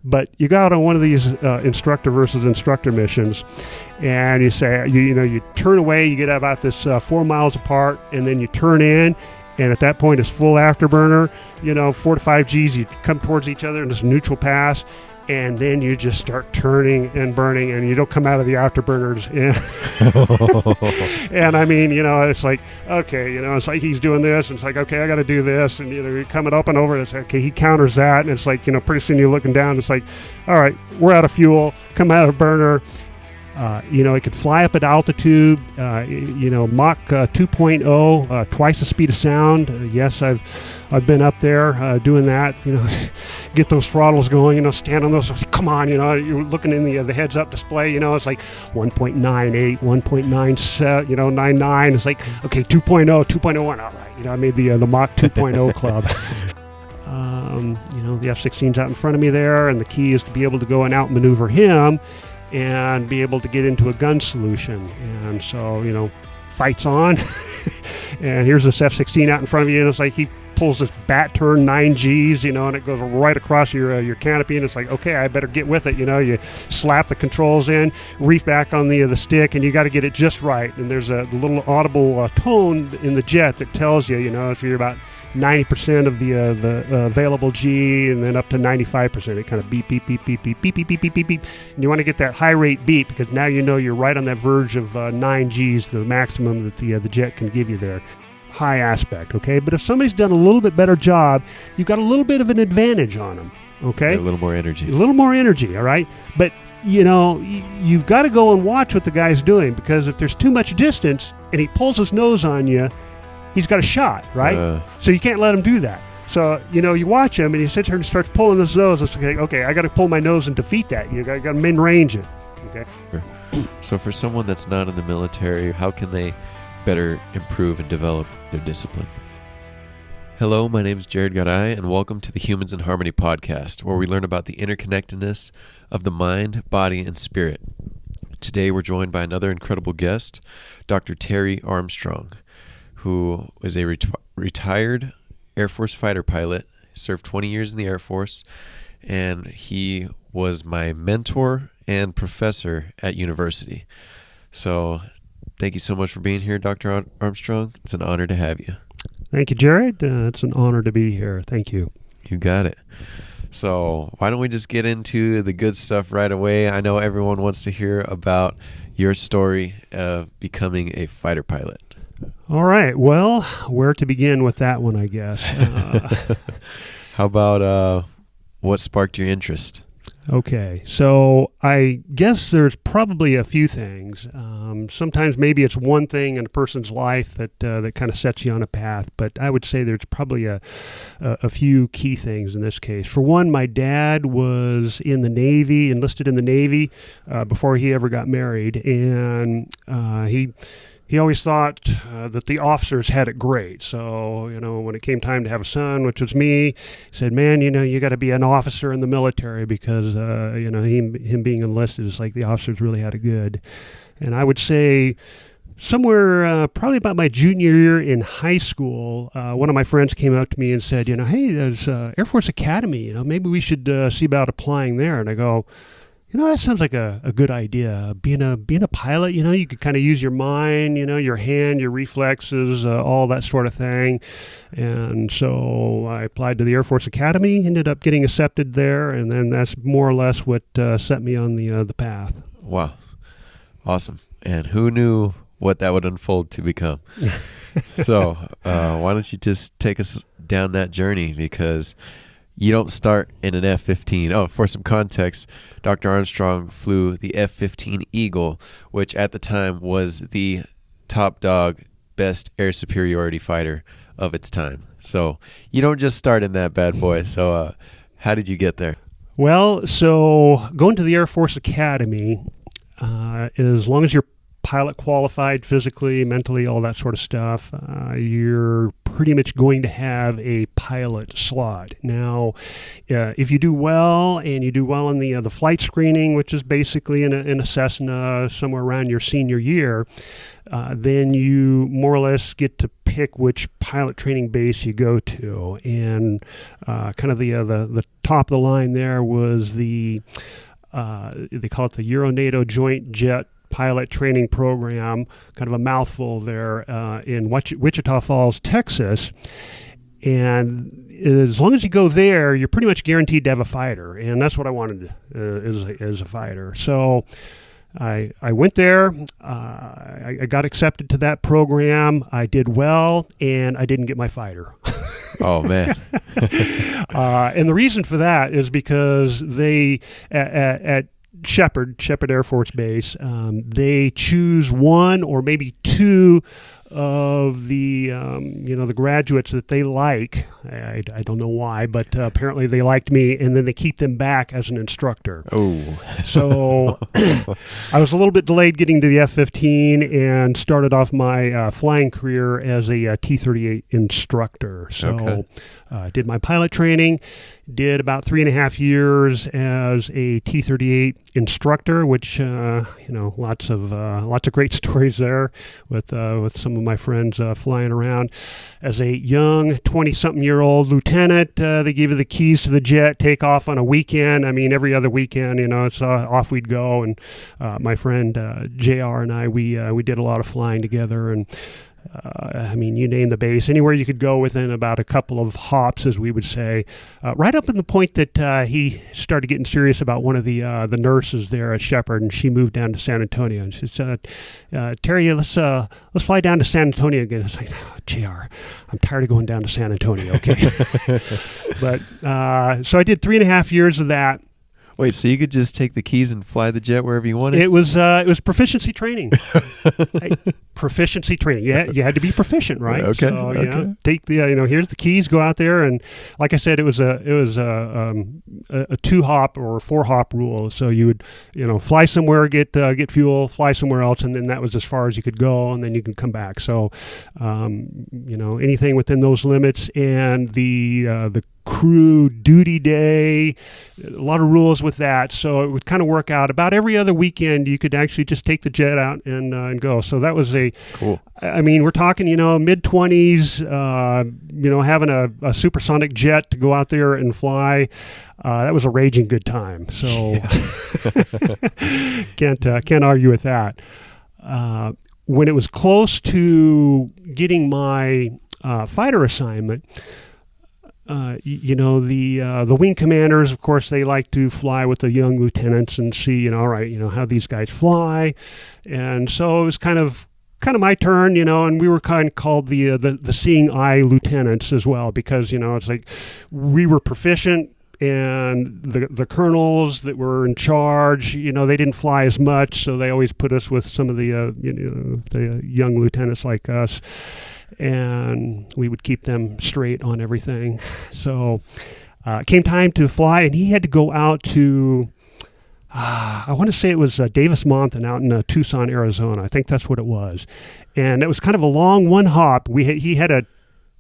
But you got on one of these instructor versus instructor missions, and you say, you turn away, you get about this 4 miles apart, and then you turn in, and at that point it's full afterburner, 4 to 5 Gs, you come towards each other in this neutral pass, and then you just start turning and burning, and you don't come out of the afterburners. And I mean, it's like, okay, it's like he's doing this, and it's like, okay, I got to do this, and you're coming up and over, and it's like, okay, he counters that, and it's like, pretty soon you're looking down, it's like, all right, we're out of fuel, come out of burner. It could fly up at altitude, Mach 2.0, twice the speed of sound. Yes, I've been up there doing that, get those throttles going, stand on those, come on, you're looking in the heads-up display, it's like 1.98, 1.97, 99, it's like, okay, 2.0, 2.01, all right, I made the Mach 2.0 club. The F-16's out in front of me there, and the key is to be able to go and outmaneuver him and be able to get into a gun solution. And so, fight's on. And here's this F-16 out in front of you, and it's like he pulls this bat turn 9 Gs, and it goes right across your canopy, and it's like, okay, I better get with it. You slap the controls in, reef back on the stick, and you got to get it just right. And there's a little audible tone in the jet that tells you, if you're about 90% of the available G, and then up to 95%. It kind of beep, beep, beep, beep, beep, beep, beep, beep, beep, beep, beep. And you want to get that high rate beep, because now you're right on that verge of 9 Gs, the maximum that the jet can give you there. High aspect, okay? But if somebody's done a little bit better job, you've got a little bit of an advantage on them, okay? A little more energy. A little more energy, all right? But, you've got to go and watch what the guy's doing, because if there's too much distance and he pulls his nose on you, he's got a shot, right? So you can't let him do that. So, you watch him, and he sits here and starts pulling his nose. It's like, okay, I got to pull my nose and defeat that. You got to min-range it, okay? So for someone that's not in the military, how can they better improve and develop their discipline? Hello, my name is Jared Garay, and welcome to the Humans in Harmony podcast, where we learn about the interconnectedness of the mind, body, and spirit. Today, we're joined by another incredible guest, Dr. Terry Armstrong, who is a retired Air Force fighter pilot, served 20 years in the Air Force, and he was my mentor and professor at university. So thank you so much for being here, Dr. Armstrong. It's an honor to have you. Thank you, Jared. It's an honor to be here. Thank you. You got it. So why don't we just get into the good stuff right away? I know everyone wants to hear about your story of becoming a fighter pilot. All right. Well, where to begin with that one, I guess. How about what sparked your interest? Okay. So I guess there's probably a few things. Sometimes maybe it's one thing in a person's life that kind of sets you on a path, but I would say there's probably a few key things in this case. For one, my dad was in the Navy, enlisted in the Navy before he ever got married, and he always thought that the officers had it great. So, when it came time to have a son, which was me, he said, man, you got to be an officer in the military because, him being enlisted is like the officers really had it good. And I would say somewhere probably about my junior year in high school, one of my friends came up to me and said, hey, there's Air Force Academy, maybe we should see about applying there. And I go, that sounds like a good idea. Being a pilot, you could kind of use your mind, your hand, your reflexes, all that sort of thing. And so I applied to the Air Force Academy, ended up getting accepted there, and then that's more or less what set me on the path. Wow. Awesome. And who knew what that would unfold to become? So why don't you just take us down that journey, because you don't start in an F-15. Oh, for some context, Dr. Armstrong flew the F-15 Eagle, which at the time was the top dog, best air superiority fighter of its time. So you don't just start in that bad boy. So how did you get there? Well, so going to the Air Force Academy, as long as you're pilot qualified physically, mentally, all that sort of stuff, you're pretty much going to have a pilot slot. Now, if you do well and you do well in the flight screening, which is basically in a Cessna somewhere around your senior year, then you more or less get to pick which pilot training base you go to, and kind of the top of the line there was they call it the Euro-NATO Joint Jet Pilot Training Program, kind of a mouthful there, in Wichita Falls, Texas. And as long as you go there, you're pretty much guaranteed to have a fighter, and that's what I wanted as a fighter. So I went there. I got accepted to that program. I did well, and I didn't get my fighter. Oh, man. And the reason for that is because they at Shepherd Air Force Base, they choose one or maybe two of the the graduates that they like. I don't know why, but apparently they liked me, and then they keep them back as an instructor. Oh. So I was a little bit delayed getting to the F-15 and started off my flying career as a T-38 instructor. So I did my pilot training, did about 3.5 years as a T-38 instructor, which lots of great stories there with some of my friends flying around. As a young 20-something-year-old lieutenant, they give you the keys to the jet, take off on a weekend. I mean, every other weekend, it's off we'd go. And my friend JR and I, we did a lot of flying together. And you name the base, anywhere you could go within about a couple of hops, as we would say, right up in the point that he started getting serious about one of the nurses there at Shepherd, and she moved down to San Antonio. And she said, Terry, let's fly down to San Antonio again. It's like, JR, I'm tired of going down to San Antonio, okay? But so I did 3.5 years of that. Wait, so you could just take the keys and fly the jet wherever you wanted? It was proficiency training. Proficiency training. You had to be proficient, right? Okay. So, take the here's the keys. Go out there, and like I said, it was a 2-hop or 4-hop rule. So you would fly somewhere, get fuel, fly somewhere else, and then that was as far as you could go, and then you can come back. So anything within those limits, and the crew duty day, a lot of rules with that. So it would kind of work out. About every other weekend, you could actually just take the jet out and go. So that was cool. I mean, we're talking, mid-20s, having a supersonic jet to go out there and fly. That was a raging good time. So can't argue with that. When it was close to getting my fighter assignment, the wing commanders, of course, they like to fly with the young lieutenants and see, how these guys fly. And so it was kind of my turn, and we were kind of called the seeing eye lieutenants as well, because, it's like we were proficient, and the colonels that were in charge, they didn't fly as much, so they always put us with some of the young lieutenants like us. And we would keep them straight on everything. So it came time to fly, and he had to go out to, I want to say it was Davis Monthan out in Tucson, Arizona. I think that's what it was. And it was kind of a long one hop. He had a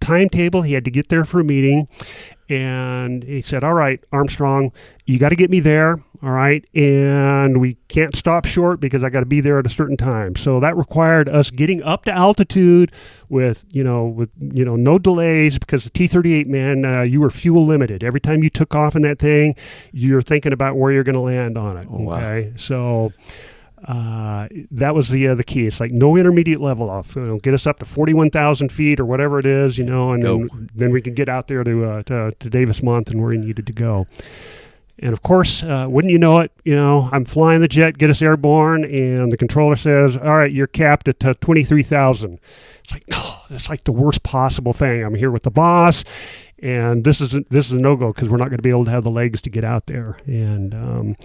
timetable. He had to get there for a meeting. And he said, all right, Armstrong, you got to get me there, all right? And we can't stop short because I got to be there at a certain time. So that required us getting up to altitude with no delays, because the T-38, man, you were fuel limited. Every time you took off in that thing, you're thinking about where you're going to land on it, okay? Wow. So that was the key. It's like no intermediate level off. Get us up to 41,000 feet or whatever it is, and then we could get out there to Davis Monthan where he needed to go. And of course, wouldn't you know it, I'm flying the jet, get us airborne, and the controller says, all right, you're capped at 23,000. It's like, no, that's like the worst possible thing. I'm here with the boss, and this is a no-go because we're not going to be able to have the legs to get out there. And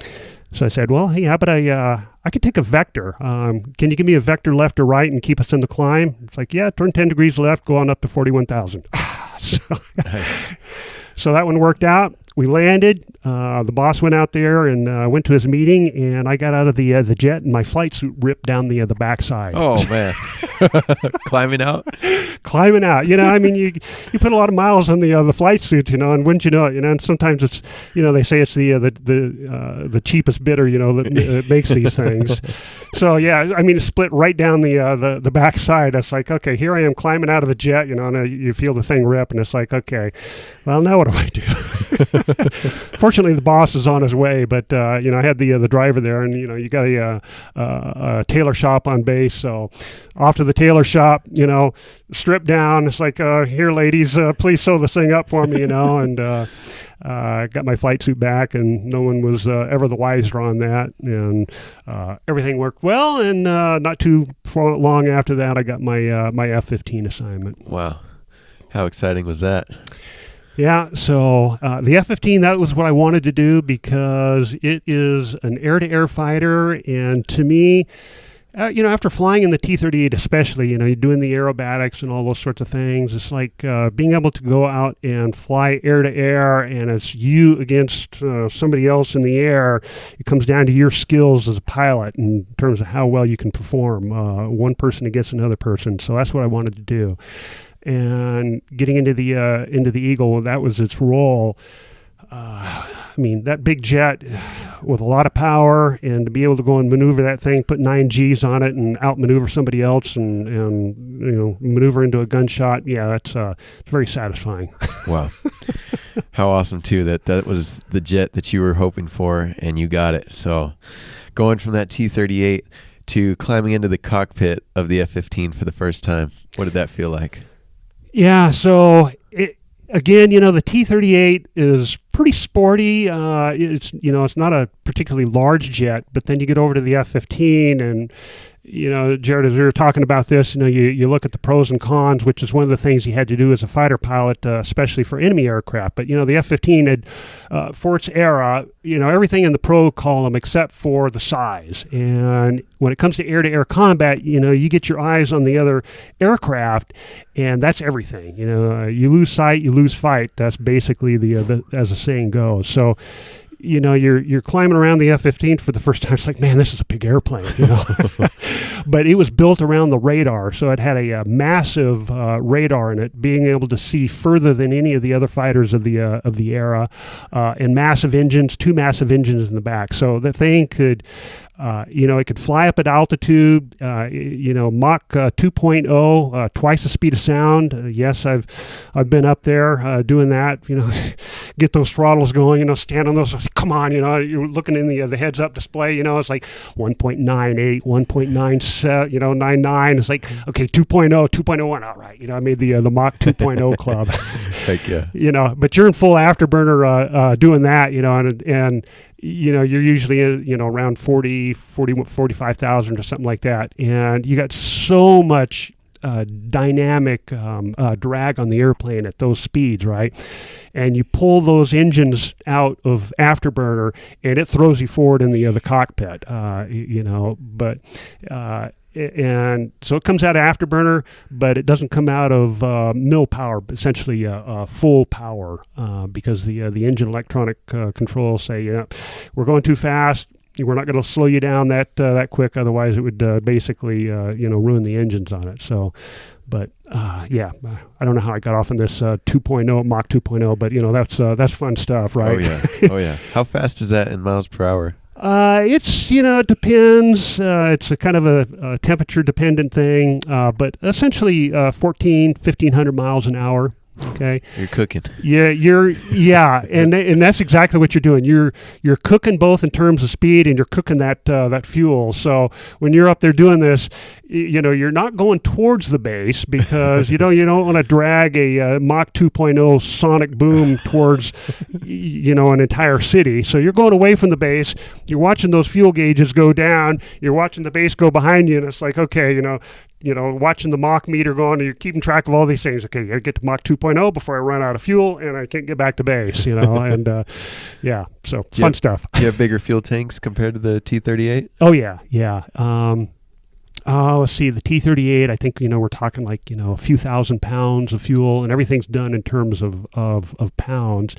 so I said, well, hey, how about I could take a vector. Can you give me a vector left or right and keep us in the climb? It's like, yeah, turn 10 degrees left, go on up to 41,000. Nice. So that one worked out. we landed. The boss went out there and went to his meeting, and I got out of the jet, and my flight suit ripped down the backside. Oh man, climbing out. Climbing out. I mean, you put a lot of miles on the flight suit, and wouldn't you know it, and sometimes it's, they say it's the cheapest bidder, that makes these things. So yeah, I mean, it split right down the backside. It's like, okay, here I am climbing out of the jet, and you feel the thing rip, and it's like, okay, well, now what do I do? Fortunately, the boss is on his way, but I had the driver there, and you got a tailor shop on base, so off to the tailor shop, strip down. It's like, here, ladies, please sew this thing up for me, and got my flight suit back, and no one was ever the wiser on that, and everything worked well, and not too long after that, I got my my F-15 assignment. Wow. How exciting was that? Yeah, so the F-15, that was what I wanted to do because it is an air-to-air fighter, and to me, after flying in the T-38 especially, you're doing the aerobatics and all those sorts of things, it's like being able to go out and fly air-to-air, and it's you against somebody else in the air. It comes down to your skills as a pilot in terms of how well you can perform, one person against another person, so that's what I wanted to do. And getting into the Eagle, that was its role. I mean, that big jet with a lot of power, and to be able to go and maneuver that thing, put 9 Gs on it, and outmaneuver somebody else, and maneuver into a gunshot. Yeah, it's very satisfying. Wow, how awesome too that was the jet that you were hoping for, and you got it. So, going from that T-38 to climbing into the cockpit of the F-15 for the first time, what did that feel like? Yeah, so again, the T-38 is pretty sporty. It's not a particularly large jet, but then you get over to the F-15, and Jared, as we were talking about this, you look at the pros and cons, which is one of the things you had to do as a fighter pilot, especially for enemy aircraft. But, the F-15 had, for its era, everything in the pro column except for the size. And when it comes to air-to-air combat, you get your eyes on the other aircraft, and that's everything. You lose sight, you lose fight. That's basically as the saying goes. So, you're climbing around the F-15 for the first time. It's like, man, this is a big airplane, But it was built around the radar, so it had a massive radar in it, being able to see further than any of the other fighters of the era, and massive engines, 2 massive engines in the back. So the thing could, it could fly up at altitude, Mach 2.0, twice the speed of sound. Yes, I've been up there doing that. Get those throttles going. Stand on those. Come on, you're looking in the heads-up display. It's like 1.98, 1.97, 99. It's like, okay, 2.0, 2.01. All right, I made the Mach 2.0 club. Heck yeah. But you're in full afterburner doing that, and you're usually around 45,000 or something like that, and you got so much dynamic drag on the airplane at those speeds, right? And you pull those engines out of afterburner, and it throws you forward in the cockpit, But and so it comes out of afterburner, but it doesn't come out of mill power, essentially full power, because the engine electronic controls say, we're going too fast. We're not going to slow you down that quick, otherwise it would basically ruin the engines on it. So, but I don't know how I got off on this 2.0 Mach 2.0, but that's fun stuff, right? Oh yeah. How fast is that in miles per hour? It's, it depends. It's a kind of a temperature dependent thing, but essentially 1,500 miles an hour. Okay. You're cooking. Yeah, and that's exactly what you're doing. You're cooking both in terms of speed, and you're cooking that fuel. So when you're up there doing this, you're not going towards the base because you don't want to drag a Mach 2.0 sonic boom towards an entire city. So you're going away from the base. You're watching those fuel gauges go down. You're watching the base go behind you, and it's like, okay, watching the Mach meter going, and you're keeping track of all these things. Okay, I got to get to Mach 2.0 before I run out of fuel, and I can't get back to base, and so fun stuff. Do you have bigger fuel tanks compared to the T-38? Oh, yeah. Let's see, the T-38, I think, we're talking like, a few thousand pounds of fuel, and everything's done in terms of pounds.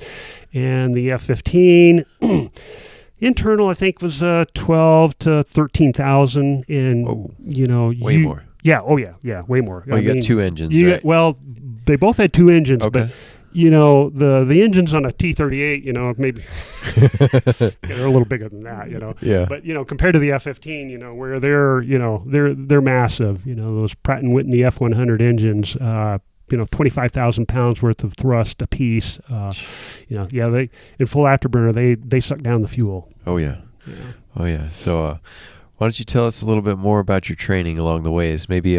And the F-15, internal, I think, was 12 to 13,000. And, way more. Yeah, way more. Well, you got two engines, right? Well, they both had two engines, Okay. but the engines on a T-38, maybe they're a little bigger than that, Yeah. But compared to the F-15, where they're massive. Those Pratt & Whitney F-100 engines, 25,000 pounds worth of thrust a piece. They in full afterburner they suck down the fuel. Oh yeah. Oh yeah. So why don't you tell us a little bit more about your training along the ways? Maybe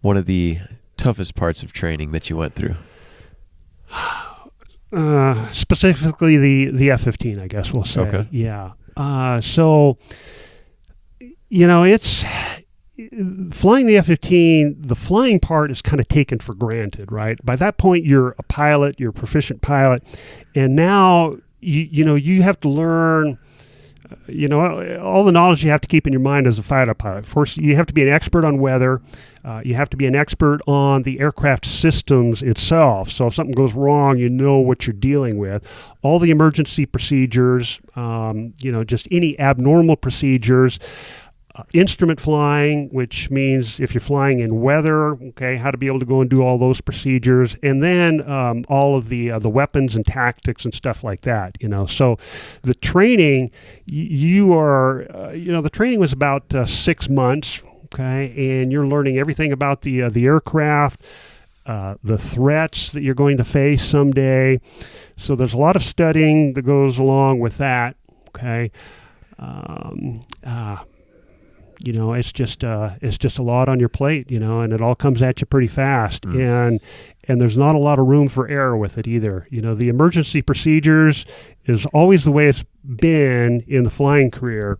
one of the toughest parts of training that you went through. Specifically the F-15, I guess we'll say. Okay. Yeah. So, it's flying the F-15, the flying part is kind of taken for granted, right? By that point, you're a pilot, you're a proficient pilot, and now, you have to learn, all the knowledge you have to keep in your mind as a fighter pilot. First, you have to be an expert on weather. You have to be an expert on the aircraft systems itself. So if something goes wrong, you know what you're dealing with. All the emergency procedures, just any abnormal procedures. Instrument flying, which means if you're flying in weather, okay, how to be able to go and do all those procedures, and then all of the weapons and tactics and stuff like that. So the training, the training was about 6 months, okay, and you're learning everything about the aircraft, the threats that you're going to face someday. So there's a lot of studying that goes along with that, okay. It's just a lot on your plate, and it all comes at you pretty fast. And there's not a lot of room for error with it either. The emergency procedures is always the way it's been in the flying career.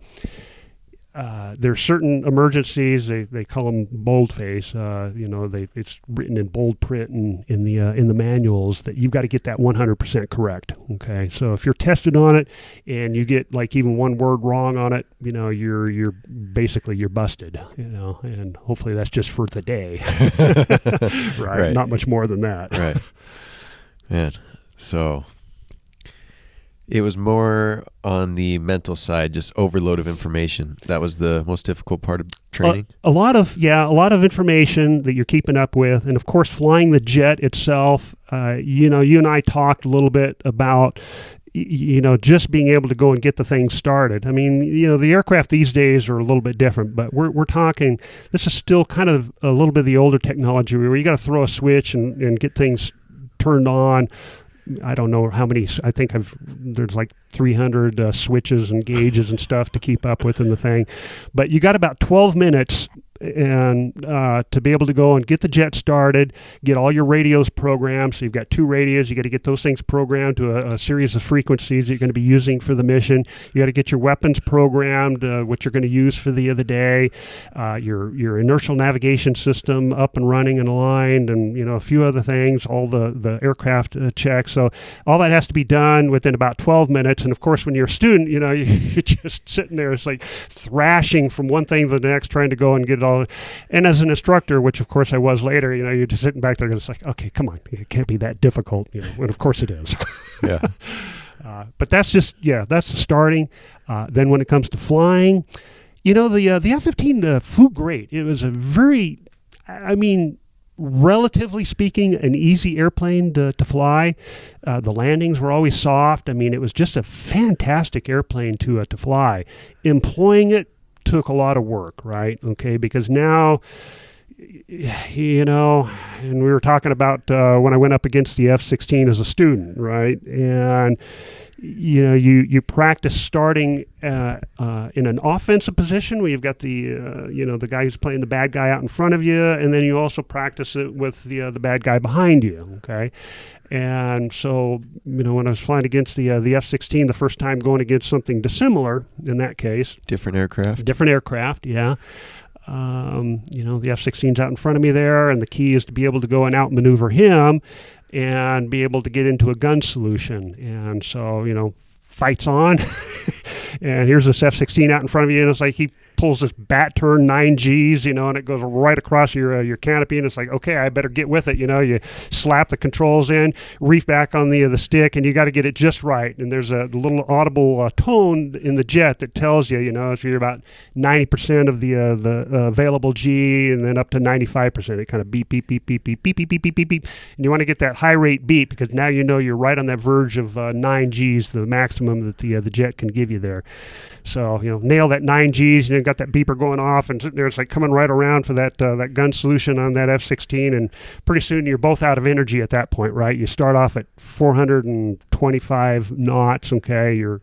There's certain emergencies, they call them boldface. It's written in bold print in the manuals that you've got to get that 100% correct. Okay, so if you're tested on it and you get like even one word wrong on it, you're busted. And hopefully that's just for the day, right? Not much more than that, right? Man, so. It was more on the mental side, just overload of information. That was the most difficult part of training. A lot of information that you're keeping up with, and of course, flying the jet itself. You and I talked a little bit about, just being able to go and get the thing started. I mean, the aircraft these days are a little bit different, but we're talking. This is still kind of a little bit of the older technology where you got to throw a switch and get things turned on. I don't know how many. I think there's like 300 switches and gauges and stuff to keep up with in the thing, but you got about 12 minutes and to be able to go and get the jet started, get all your radios programmed. So you've got two radios. You got to get those things programmed to a series of frequencies that you're going to be using for the mission. You got to get your weapons programmed, what you're going to use for the other day, your inertial navigation system up and running and aligned, and a few other things, all the aircraft checks. So all that has to be done within about 12 minutes. And of course, when you're a student, you're just sitting there, it's like thrashing from one thing to the next, trying to go and get it all. And as an instructor, which of course I was later, you're just sitting back there and it's like, okay, come on, it can't be that difficult, and of course it is. Yeah. But that's just, that's the starting. Then when it comes to flying, the F-15 flew great. It was a very, relatively speaking, an easy airplane to fly. The landings were always soft. It was just a fantastic airplane to fly. Employing it took a lot of work, right? Okay, because now, and we were talking about when I went up against the F-16 as a student, right? And you practice starting in an offensive position where you've got the guy who's playing the bad guy out in front of you, and then you also practice it with the bad guy behind you. Okay. And so, when I was flying against the F-16, the first time going against something dissimilar, in that case. Different aircraft, yeah. The F-16's out in front of me there, and the key is to be able to go and outmaneuver him and be able to get into a gun solution. And so, fights on, and here's this F-16 out in front of you, and it's like he pulls this bat turn 9Gs, and it goes right across your canopy, and it's like, okay, I better get with it. You slap the controls in, reef back on the stick, and you got to get it just right. And there's a little audible tone in the jet that tells you, if you're about 90% of the available G, and then up to 95%, it kind of beep, beep, beep, beep, beep, beep, beep, beep, beep, beep, beep. And you want to get that high rate beep, because now you're right on that verge of 9Gs, the maximum that the jet can give you there. So, nail that 9Gs, and you got that beeper going off, and sitting there, it's like coming right around for that gun solution on that F-16, and pretty soon you're both out of energy at that point, right? You start off at 425 knots, okay, your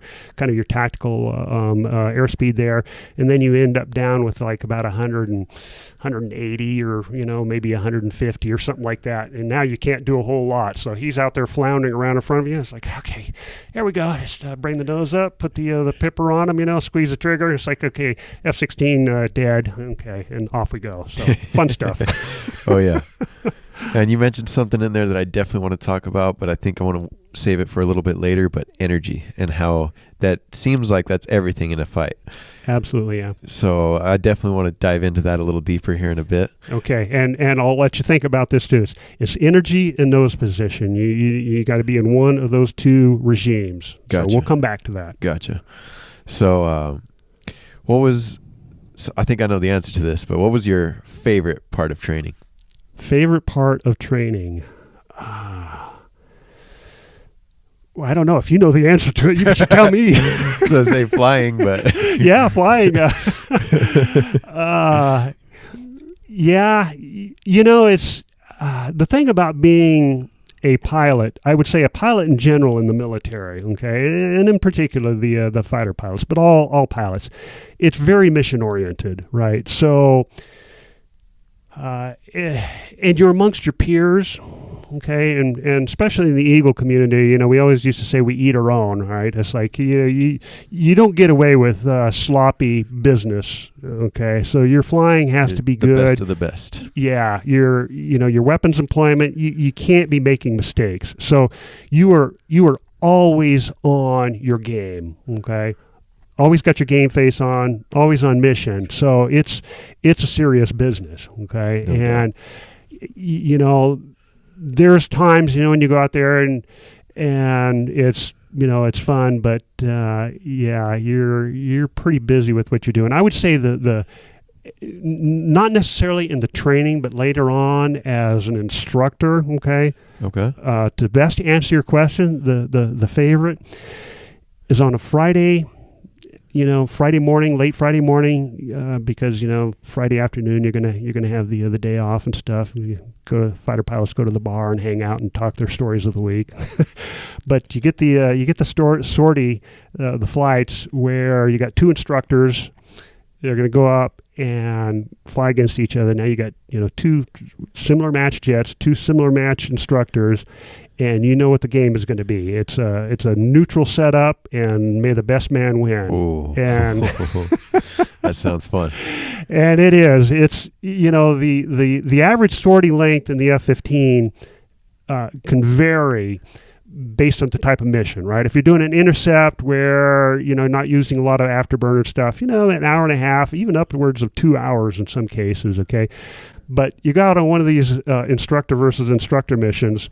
tactical airspeed there, and then you end up down with like about 180 or, maybe 150 or something like that, and now you can't do a whole lot. So he's out there floundering around in front of you. It's like, okay, there we go. Just bring the nose up, put the pipper on him, squeeze the trigger. It's like, okay, F-16 dead. Okay, and off we go. So fun stuff. Oh, yeah. And you mentioned something in there that I definitely want to talk about, but I think I want to save it for a little bit later, but energy and how that seems like that's everything in a fight. Absolutely, yeah. So I definitely want to dive into that a little deeper here in a bit. Okay, and I'll let you think about this too. It's energy and nose position. You got to be in one of those two regimes. Gotcha. So we'll come back to that. Gotcha. So I think I know the answer to this, but what was your favorite part of training? Favorite part of training? Well, I don't know. If you know the answer to it, you should tell me. So I say flying, but... Yeah, flying. Yeah, it's the thing about being a pilot, I would say a pilot in general in the military, okay, and in particular the fighter pilots, but all pilots, it's very mission-oriented, right? So, and you're amongst your peers, okay, and especially in the Eagle community, we always used to say we eat our own, right? It's like you don't get away with sloppy business, okay? So your flying has to be good. The best of the best. Yeah, your weapons employment, you can't be making mistakes. So you are always on your game, okay? Always got your game face on, always on mission. So it's a serious business, okay? Okay. And there's times, when you go out there and it's, it's fun, but yeah, you're pretty busy with what you're doing. I would say the not necessarily in the training, but later on as an instructor, okay? Okay. To best answer your question, the favorite is on a Friday, Friday morning, late Friday morning, because Friday afternoon you're gonna have the day off and stuff. Fighter pilots go to the bar and hang out and talk their stories of the week. But you get the sortie, the flights where you got two instructors. They're gonna go up and fly against each other. Now you got two similar match jets, two similar match instructors. And you know what the game is going to be. It's a neutral setup, and may the best man win. Ooh. And that sounds fun. And it is. It's the average sortie length in the F-15 can vary based on the type of mission, right? If you're doing an intercept where not using a lot of afterburner stuff, an hour and a half, even upwards of 2 hours in some cases. Okay. But you got on one of these instructor versus instructor missions,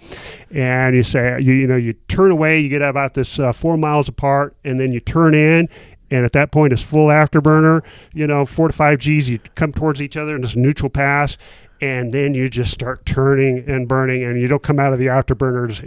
and you say, you turn away, you get about this 4 miles apart, and then you turn in, and at that point it's full afterburner, 4 to 5 Gs, you come towards each other in this neutral pass, and then you just start turning and burning, and you don't come out of the afterburners.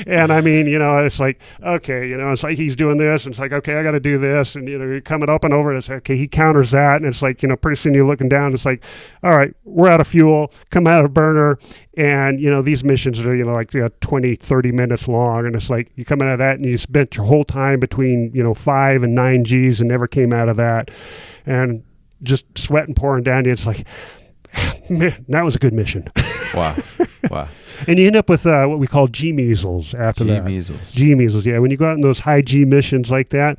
And I mean, it's like, okay, it's like he's doing this, and it's like, okay, I got to do this, and you're coming up and over, and it's like, okay, he counters that, and it's like, pretty soon you're looking down, it's like, all right, we're out of fuel, come out of burner, and these missions are like 20, 30 minutes long, and it's like you come out of that, and you spent your whole time between 5 and 9 Gs and never came out of that, and just sweating pouring down you. It's like, man, that was a good mission. Wow. And you end up with what we call G measles after that. G measles. G measles, yeah. When you go out in those high G missions like that,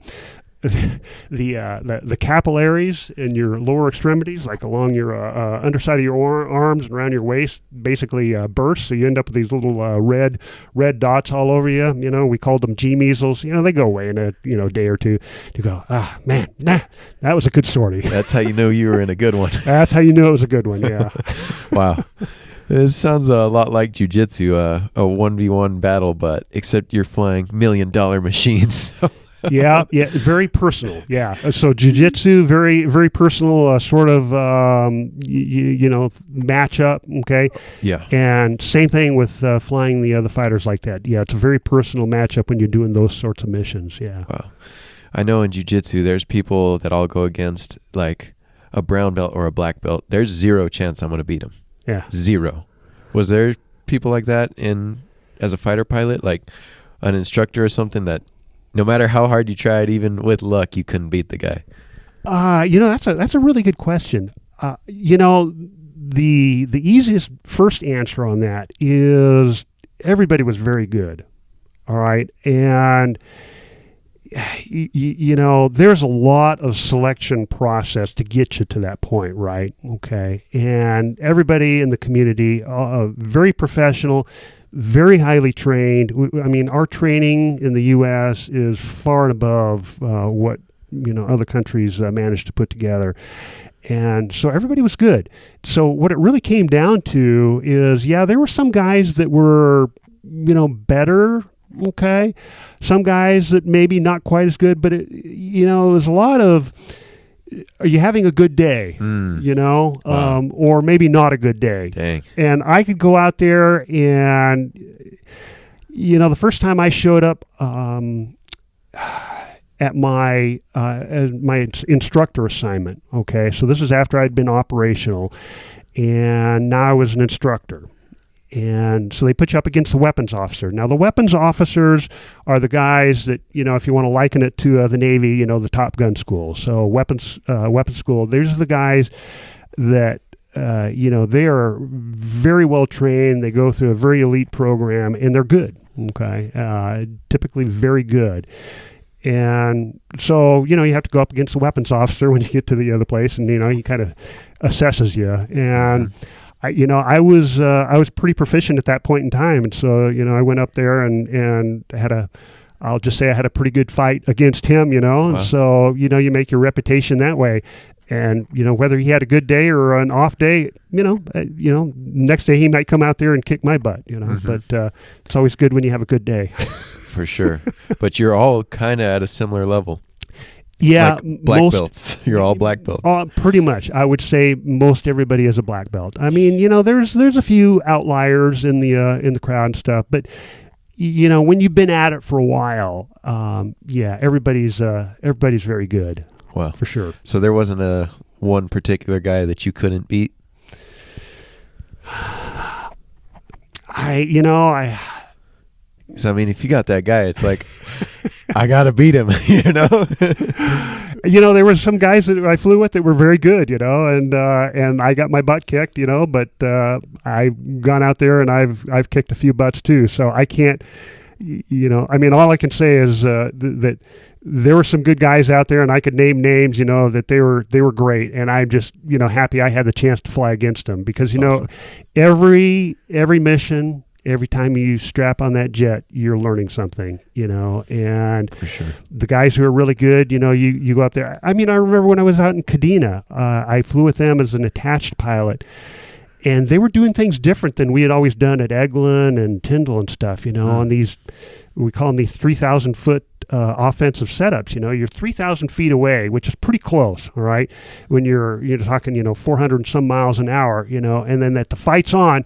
the capillaries in your lower extremities, like along your underside of your arms and around your waist, basically burst. So you end up with these little red dots all over you. We called them G measles. They go away in a day or two. You go, man, that was a good sortie. That's how you know you were in a good one. That's how you know it was a good one. Yeah. Wow. This sounds a lot like jiu-jitsu, a 1v1 battle, but except you're flying $1 million machines. yeah, very personal. Yeah, so jiu-jitsu, very, very personal, sort of, matchup. Okay. Yeah. And same thing with flying the fighters like that. Yeah, it's a very personal matchup when you're doing those sorts of missions. Yeah. Wow. I know in jiu-jitsu, there's people that I'll go against, like a brown belt or a black belt. There's zero chance I'm going to beat them. Yeah. Zero. Was there people like that as a fighter pilot, like an instructor or something, that no matter how hard you tried, even with luck, you couldn't beat the guy? That's a really good question. The easiest first answer on that is everybody was very good. All right. And there's a lot of selection process to get you to that point, right? Okay. And everybody in the community, very professional, very highly trained. Our training in the U.S. is far and above what, other countries manage to put together. And so everybody was good. So what it really came down to is, there were some guys that were, better. Okay. Some guys that maybe not quite as good, but it was a lot of, are you having a good day? Wow. Or maybe not a good day. Dang. And I could go out there and, the first time I showed up, at my instructor assignment. Okay. So this is after I'd been operational, and now I was an instructor. And so they put you up against the weapons officer. Now, the weapons officers are the guys that, if you want to liken it to the Navy, the Top Gun school. So weapons school, there's the guys that, they are very well trained. They go through a very elite program, and they're good. Okay. Typically very good. And so, you have to go up against the weapons officer when you get to the other place, and, he kind of assesses you. And I was pretty proficient at that point in time. And so, I went up there and I'll just say I had a pretty good fight against him, Wow. And so, you make your reputation that way. And, whether he had a good day or an off day, next day he might come out there and kick my butt, Mm-hmm. but it's always good when you have a good day. For sure. But you're all kind of at a similar level. Yeah, like black belts. You're all black belts. Pretty much. I would say most everybody is a black belt. There's a few outliers in the crowd and stuff, but when you've been at it for a while, everybody's very good. Wow, for sure. So there wasn't one particular guy that you couldn't beat? So, if you got that guy, it's like, I got to beat him, There were some guys that I flew with that were very good, and I got my butt kicked, but I've gone out there and I've kicked a few butts too. So I can't, all I can say is that there were some good guys out there, and I could name names, that they were great, and I'm just, happy I had the chance to fly against them, because Awesome. every mission. Every time you strap on that jet, you're learning something, and For sure. the guys who are really good, you go up there. I remember when I was out in Kadena, I flew with them as an attached pilot, and they were doing things different than we had always done at Eglin and Tyndall and stuff, on these, we call them these 3,000 foot offensive setups. You're 3,000 feet away, which is pretty close. All right. When you're talking, 400 and some miles an hour, and then that the fight's on,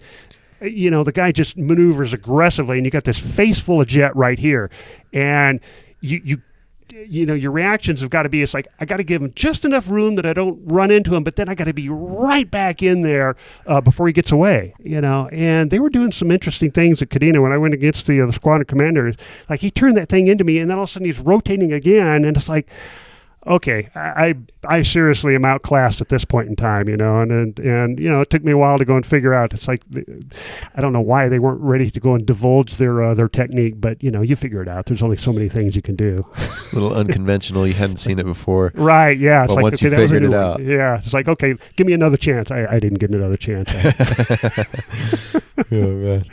the guy just maneuvers aggressively, and you got this face full of jet right here, and your reactions have got to be, it's like, I got to give him just enough room that I don't run into him, but then I got to be right back in there before he gets away, and they were doing some interesting things at Kadena when I went against the squadron commander. Like, he turned that thing into me, and then all of a sudden he's rotating again, and it's like, okay, I seriously am outclassed at this point in time, and it took me a while to go and figure out. It's like I don't know why they weren't ready to go and divulge their technique, but you figure it out. There's only so many things you can do. It's a little unconventional. You hadn't seen it before, right? Yeah, it's but like, once okay, you that was a figured new it one. out, Yeah, it's like, okay, give me another chance. I didn't get another chance. Oh man!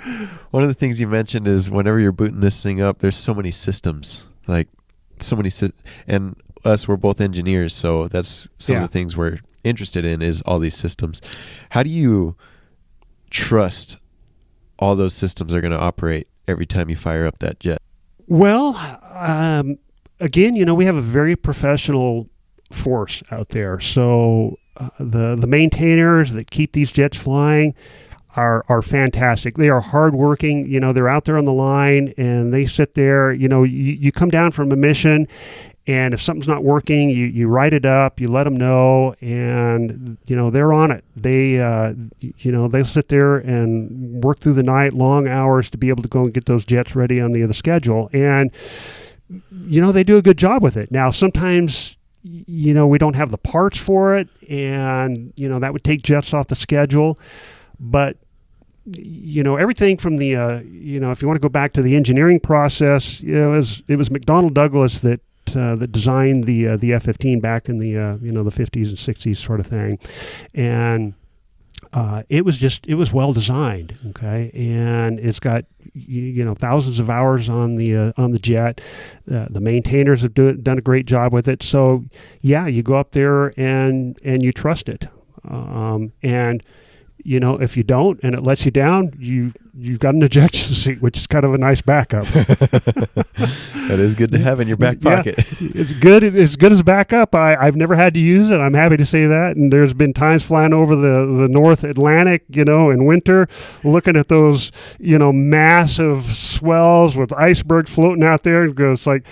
One of the things you mentioned is whenever you're booting this thing up, there's so many systems, like so many and us, we're both engineers, so that's some of the things we're interested in is all these systems. How do you trust all those systems are going to operate every time you fire up that jet? Well, again, we have a very professional force out there. So the maintainers that keep these jets flying are fantastic. They are hardworking. They're out there on the line and they sit there. You come down from a mission, and if something's not working, you write it up, you let them know, and they're on it. They'll sit there and work through the night, long hours, to be able to go and get those jets ready on the schedule. And they do a good job with it. Now, sometimes we don't have the parts for it, and that would take jets off the schedule. But everything from the if you want to go back to the engineering process, it was McDonnell Douglas that designed the F-15 back in the the 50s and 60s sort of thing, and it was well designed, okay, and it's got thousands of hours on the jet. The maintainers have done a great job with it. So yeah, you go up there and you trust it, and if you don't and it lets you down, you've got an ejection seat, which is kind of a nice backup. That is good to have in your back pocket. Yeah, it's good as a backup. I've never had to use it. I'm happy to say that. And there's been times flying over the North Atlantic, in winter, looking at those, massive swells with icebergs floating out there. It goes like,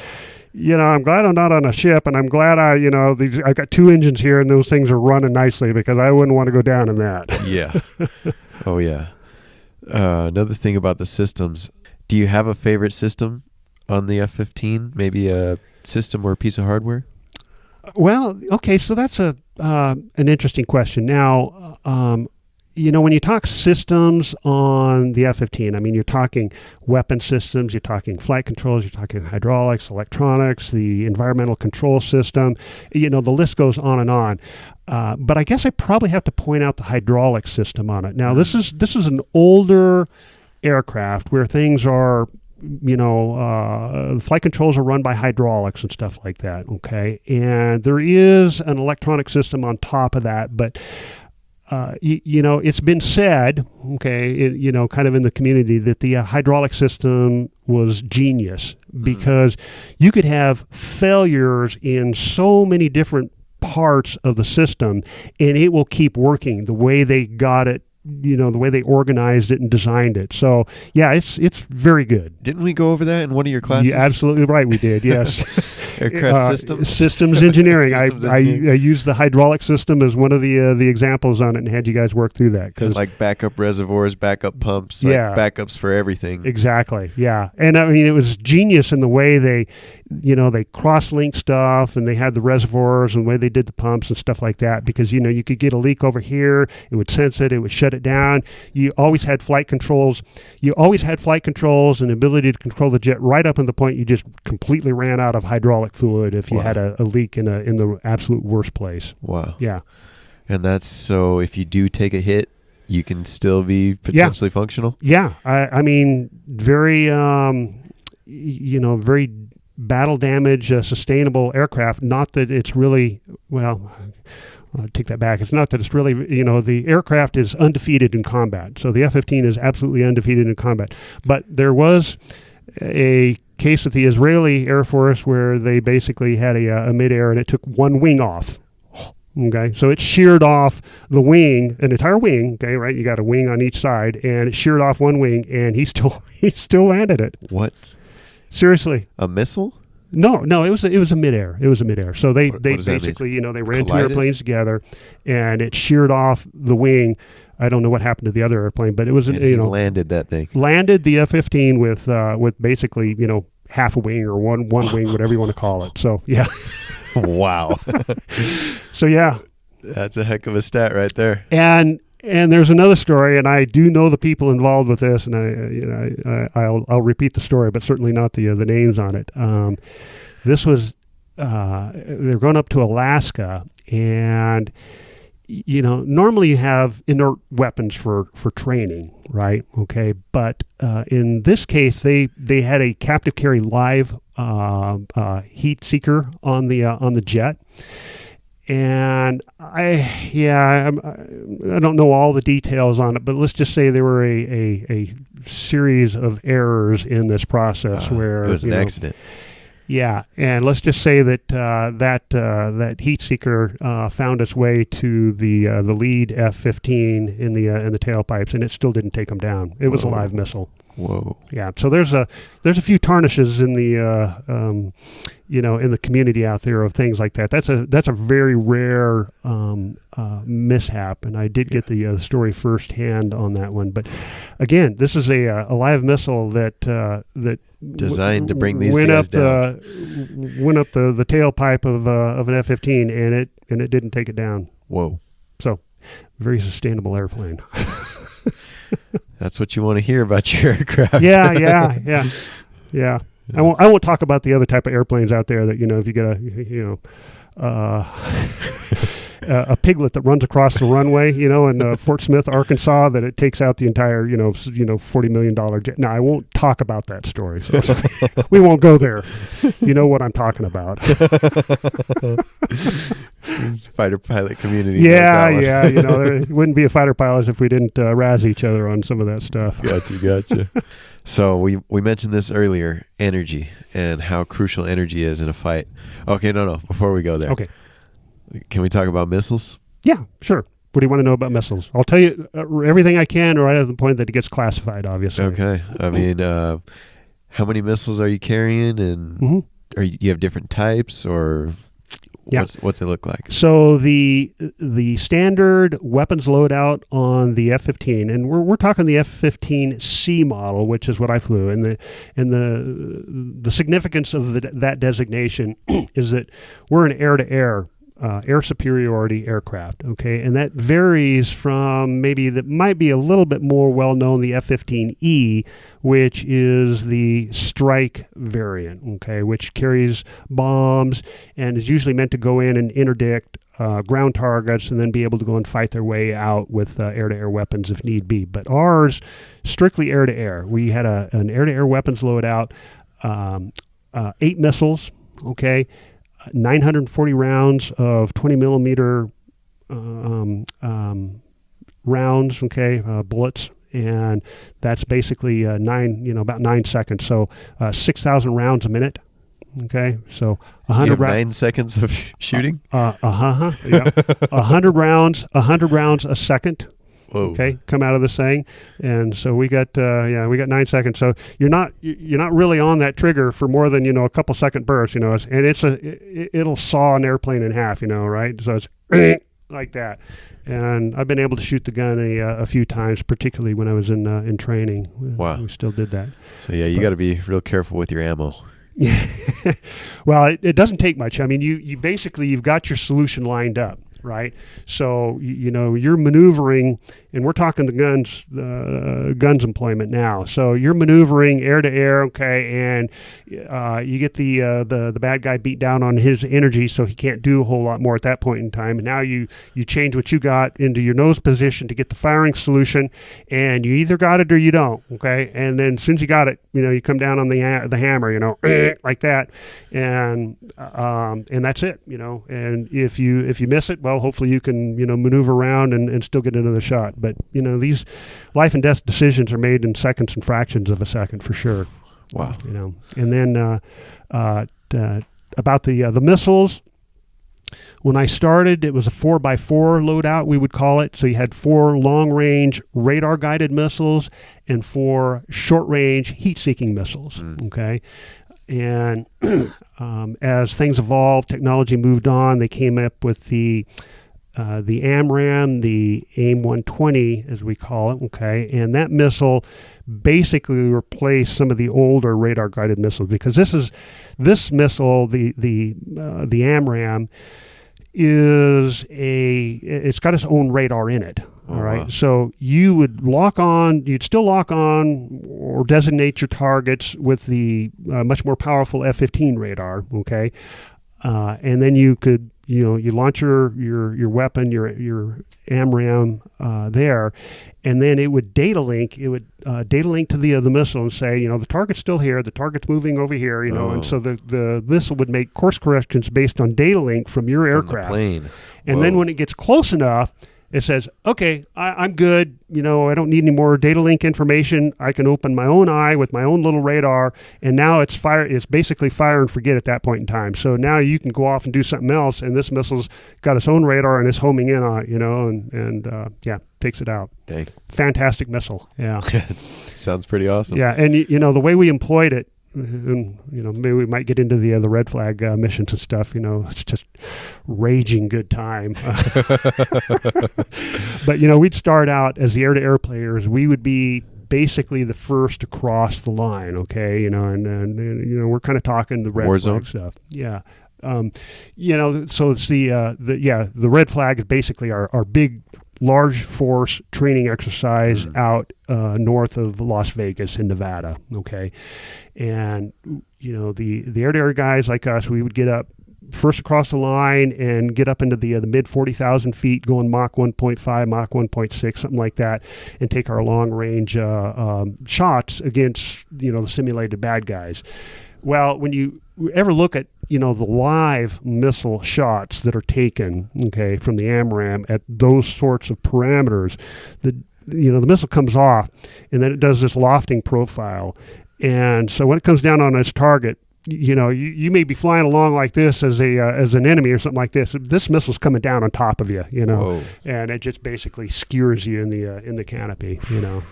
I'm glad I'm not on a ship, and I'm glad I've got two engines here, and those things are running nicely, because I wouldn't want to go down in that. Yeah. Oh, yeah. Another thing about the systems, do you have a favorite system on the F-15? Maybe a system or a piece of hardware? Well, okay, so that's an interesting question. Now, when you talk systems on the F-15, I mean, you're talking weapon systems, you're talking flight controls, you're talking hydraulics, electronics, the environmental control system, the list goes on and on. But I guess I probably have to point out the hydraulic system on it. Now, this is an older aircraft where things are, flight controls are run by hydraulics and stuff like that, okay? And there is an electronic system on top of that, but it's been said, okay, kind of in the community, that the hydraulic system was genius, because you could have failures in so many different parts of the system, and it will keep working the way they got it, the way they organized it and designed it. So yeah, it's very good. Didn't we go over that in one of your classes? You're absolutely right, we did. Yes. Systems engineering. Systems I engineering. used the hydraulic system as one of the examples on it, and had you guys work through that, And like backup reservoirs, backup pumps, backups for everything. Exactly. Yeah. And I mean, it was genius in the way they cross-linked stuff, and they had the reservoirs and the way they did the pumps and stuff like that, because you could get a leak over here, it would sense it would shut it down. You always had flight controls and the ability to control the jet right up to the point you just completely ran out of hydraulic fluid if you had a leak in the absolute worst place. Wow. Yeah. And that's so if you do take a hit, you can still be potentially functional? Yeah. I mean, very very battle damage sustainable aircraft. Not that it's really, I'll take that back. It's not that it's really, the aircraft is undefeated in combat. So the F-15 is absolutely undefeated in combat. But there was a case with the Israeli Air Force where they basically had a midair, and it took one wing off. Okay, so it sheared off the wing, an entire wing. Okay, right? You got a wing on each side, and it sheared off one wing, and he still landed it. What? Seriously? A missile? No, it was a midair. It was a midair. So they What does that basically, they ran Collided? two airplanes together, and it sheared off the wing. I don't know what happened to the other airplane, but it was And he landed that thing. landed the F-15 with basically half a wing or one wing, whatever you want to call it. So yeah. Wow. So yeah. That's a heck of a stat right there. And there's another story, and I do know the people involved with this, and I'll repeat the story, but certainly not the names on it. This was they're going up to Alaska, and normally you have inert weapons for training, right? Okay, but in this case, they had a captive carry live heat seeker on the jet. And I don't know all the details on it, but let's just say there were a series of errors in this process where it was an accident. Yeah, and let's just say that that heat seeker found its way to the lead F-15 in the tailpipes, and it still didn't take them down. It was a live missile. Whoa. Yeah. So there's a few tarnishes in the in the community out there of things like that. That's a very rare mishap, and I did get the story firsthand on that one. But again, this is a live missile that designed to bring these guys down. Went up the tailpipe of an F-15, and it didn't take it down. Whoa. So very sustainable airplane. That's what you want to hear about your aircraft. Yeah. I won't talk about the other type of airplanes out there that if you get a piglet that runs across the runway, in Fort Smith, Arkansas, that it takes out the entire $40 million jet. No, I won't talk about that story. So we won't go there. You know what I'm talking about. Fighter pilot community. Yeah. There wouldn't be a fighter pilots if we didn't razz each other on some of that stuff. Gotcha. So we mentioned this earlier, energy, and how crucial energy is in a fight. Okay, no. Before we go there. Okay. Can we talk about missiles? Yeah, sure. What do you want to know about missiles? I'll tell you everything I can right at the point that it gets classified, obviously. Okay. I mean, how many missiles are you carrying, and you have different types, or what's it look like? So the standard weapons loadout on the F-15, and we're talking the F-15C model, which is what I flew, and the significance of that designation is that we're an air-to-air air superiority aircraft, okay? And that varies from maybe that might be a little bit more well-known, the F-15E, which is the strike variant, okay, which carries bombs and is usually meant to go in and interdict ground targets and then be able to go and fight their way out with air-to-air weapons if need be. But ours, strictly air-to-air. We had an air-to-air weapons loadout, 8 missiles, okay, 940 rounds of 20 millimeter rounds, okay, bullets, and that's basically about 9 seconds. So 6,000 rounds a minute. Okay, so 100 9 seconds of shooting. 100 rounds a second. Whoa. Okay, come out of this thing, and so we got 9 seconds. So you're not really on that trigger for more than a couple second bursts, and it'll saw an airplane in half, right? So it's like that. And I've been able to shoot the gun a few times, particularly when I was in training. Wow, we still did that. So you got to be real careful with your ammo. Well, it doesn't take much. I mean, you've got your solution lined up, right? So you're maneuvering, and we're talking the guns employment now. So you're maneuvering air to air, okay, and you get the bad guy beat down on his energy, so he can't do a whole lot more at that point in time. And now you change what you got into your nose position to get the firing solution, and you either got it or you don't, okay. And then as soon as you got it, you come down on the hammer, like that, and that's it, And if you miss it, well, hopefully you can maneuver around and still get another shot. But these life and death decisions are made in seconds and fractions of a second for sure. Wow. And then about the missiles. When I started, it was a 4x4 loadout, we would call it. So you had 4 long-range radar-guided missiles and 4 short-range heat-seeking missiles. Okay. And as things evolved, technology moved on. They came up with the the AMRAAM, the AIM-120, as we call it, okay, and that missile basically replaced some of the older radar-guided missiles, because this missile, the AMRAAM, it's got its own radar in it. All right. Wow. So you'd still lock on or designate your targets with the much more powerful F-15 radar. Okay. And then you could, you launch your weapon, your AMRAAM there, and then it would data link. It would data link to the missile and say, the target's still here, the target's moving over here, and so the missile would make course corrections based on data link from your aircraft. The plane. And then when it gets close enough, it says, okay, I'm good. I don't need any more data link information. I can open my own eye with my own little radar. And now it's basically fire and forget at that point in time. So now you can go off and do something else. And this missile's got its own radar and it's homing in on it, and takes it out. Dang. Fantastic missile. Yeah. Sounds pretty awesome. Yeah. And, the way we employed it, and maybe we might get into the red flag missions and stuff. It's just raging good time. But we'd start out as the air-to-air players. We would be basically the first to cross the line. Okay, and we're kind of talking the red flag stuff. Yeah. So it's the red flag is basically our big, large force training exercise out north of Las Vegas in Nevada. Okay. And, the air-to-air guys like us, we would get up first across the line and get up into the mid 40,000 feet, going Mach 1.5, Mach 1.6, something like that, and take our long-range shots against, the simulated bad guys. Well, when you ever look at, the live missile shots that are taken, okay, from the AMRAAM at those sorts of parameters, the missile comes off, and then it does this lofting profile. And so when it comes down on its target, you may be flying along like this as an enemy or something like this. This missile's coming down on top of you, Whoa. and it just basically skewers you in the canopy,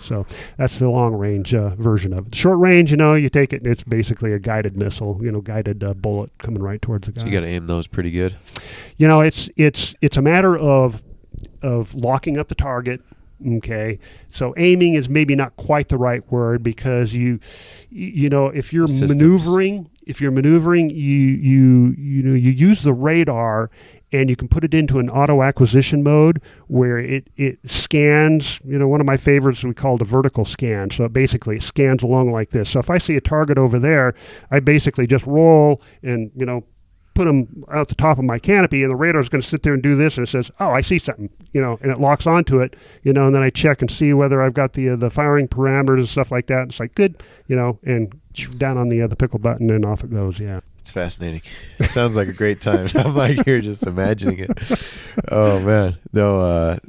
So that's the long range version of it. The short range, you take it and it's basically a guided missile, guided bullet coming right towards the guy. So you got to aim those pretty good. It's a matter of locking up the target. Okay, so aiming is maybe not quite the right word, because if you're maneuvering, you use the radar, and you can put it into an auto acquisition mode where it scans. One of my favorites we call a vertical scan. So it scans along like this. So if I see a target over there, I basically just roll and put them out the top of my canopy, and the radar is going to sit there and do this, and it says, oh, I see something, and it locks onto it, and then I check and see whether I've got the firing parameters and stuff like that. It's like, good, and down on the pickle button, and off it goes. Yeah. It's fascinating. It sounds like a great time. I'm like here just imagining it. Oh man. No,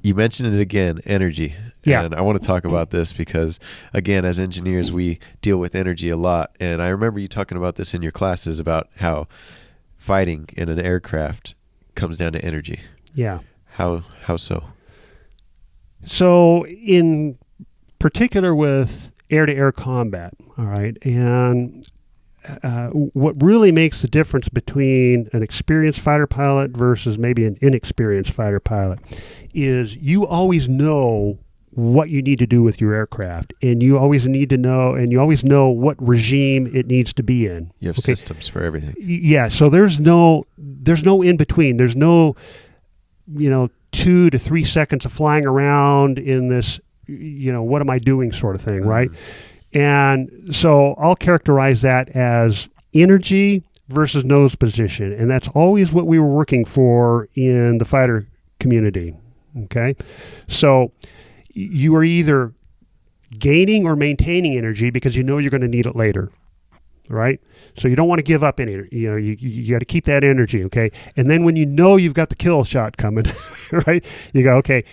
you mentioned it again, energy. Yeah. And I want to talk about this because, again, as engineers, we deal with energy a lot. And I remember you talking about this in your classes about how fighting in an aircraft comes down to energy. Yeah. How so? So in particular with air-to-air combat, all right, and what really makes the difference between an experienced fighter pilot versus maybe an inexperienced fighter pilot is you always know what you need to do with your aircraft, and you always know what regime it needs to be in. You have systems for everything. Yeah, so there's no in between. There's no 2 to 3 seconds of flying around in this what am I doing sort of thing, right? And so I'll characterize that as energy versus nose position, and that's always what we were working for in the fighter community. Okay, so you are either gaining or maintaining energy because you're going to need it later, right? So you don't want to give up any, you got to keep that energy, okay? And then when you've got the kill shot coming, right? You go, okay,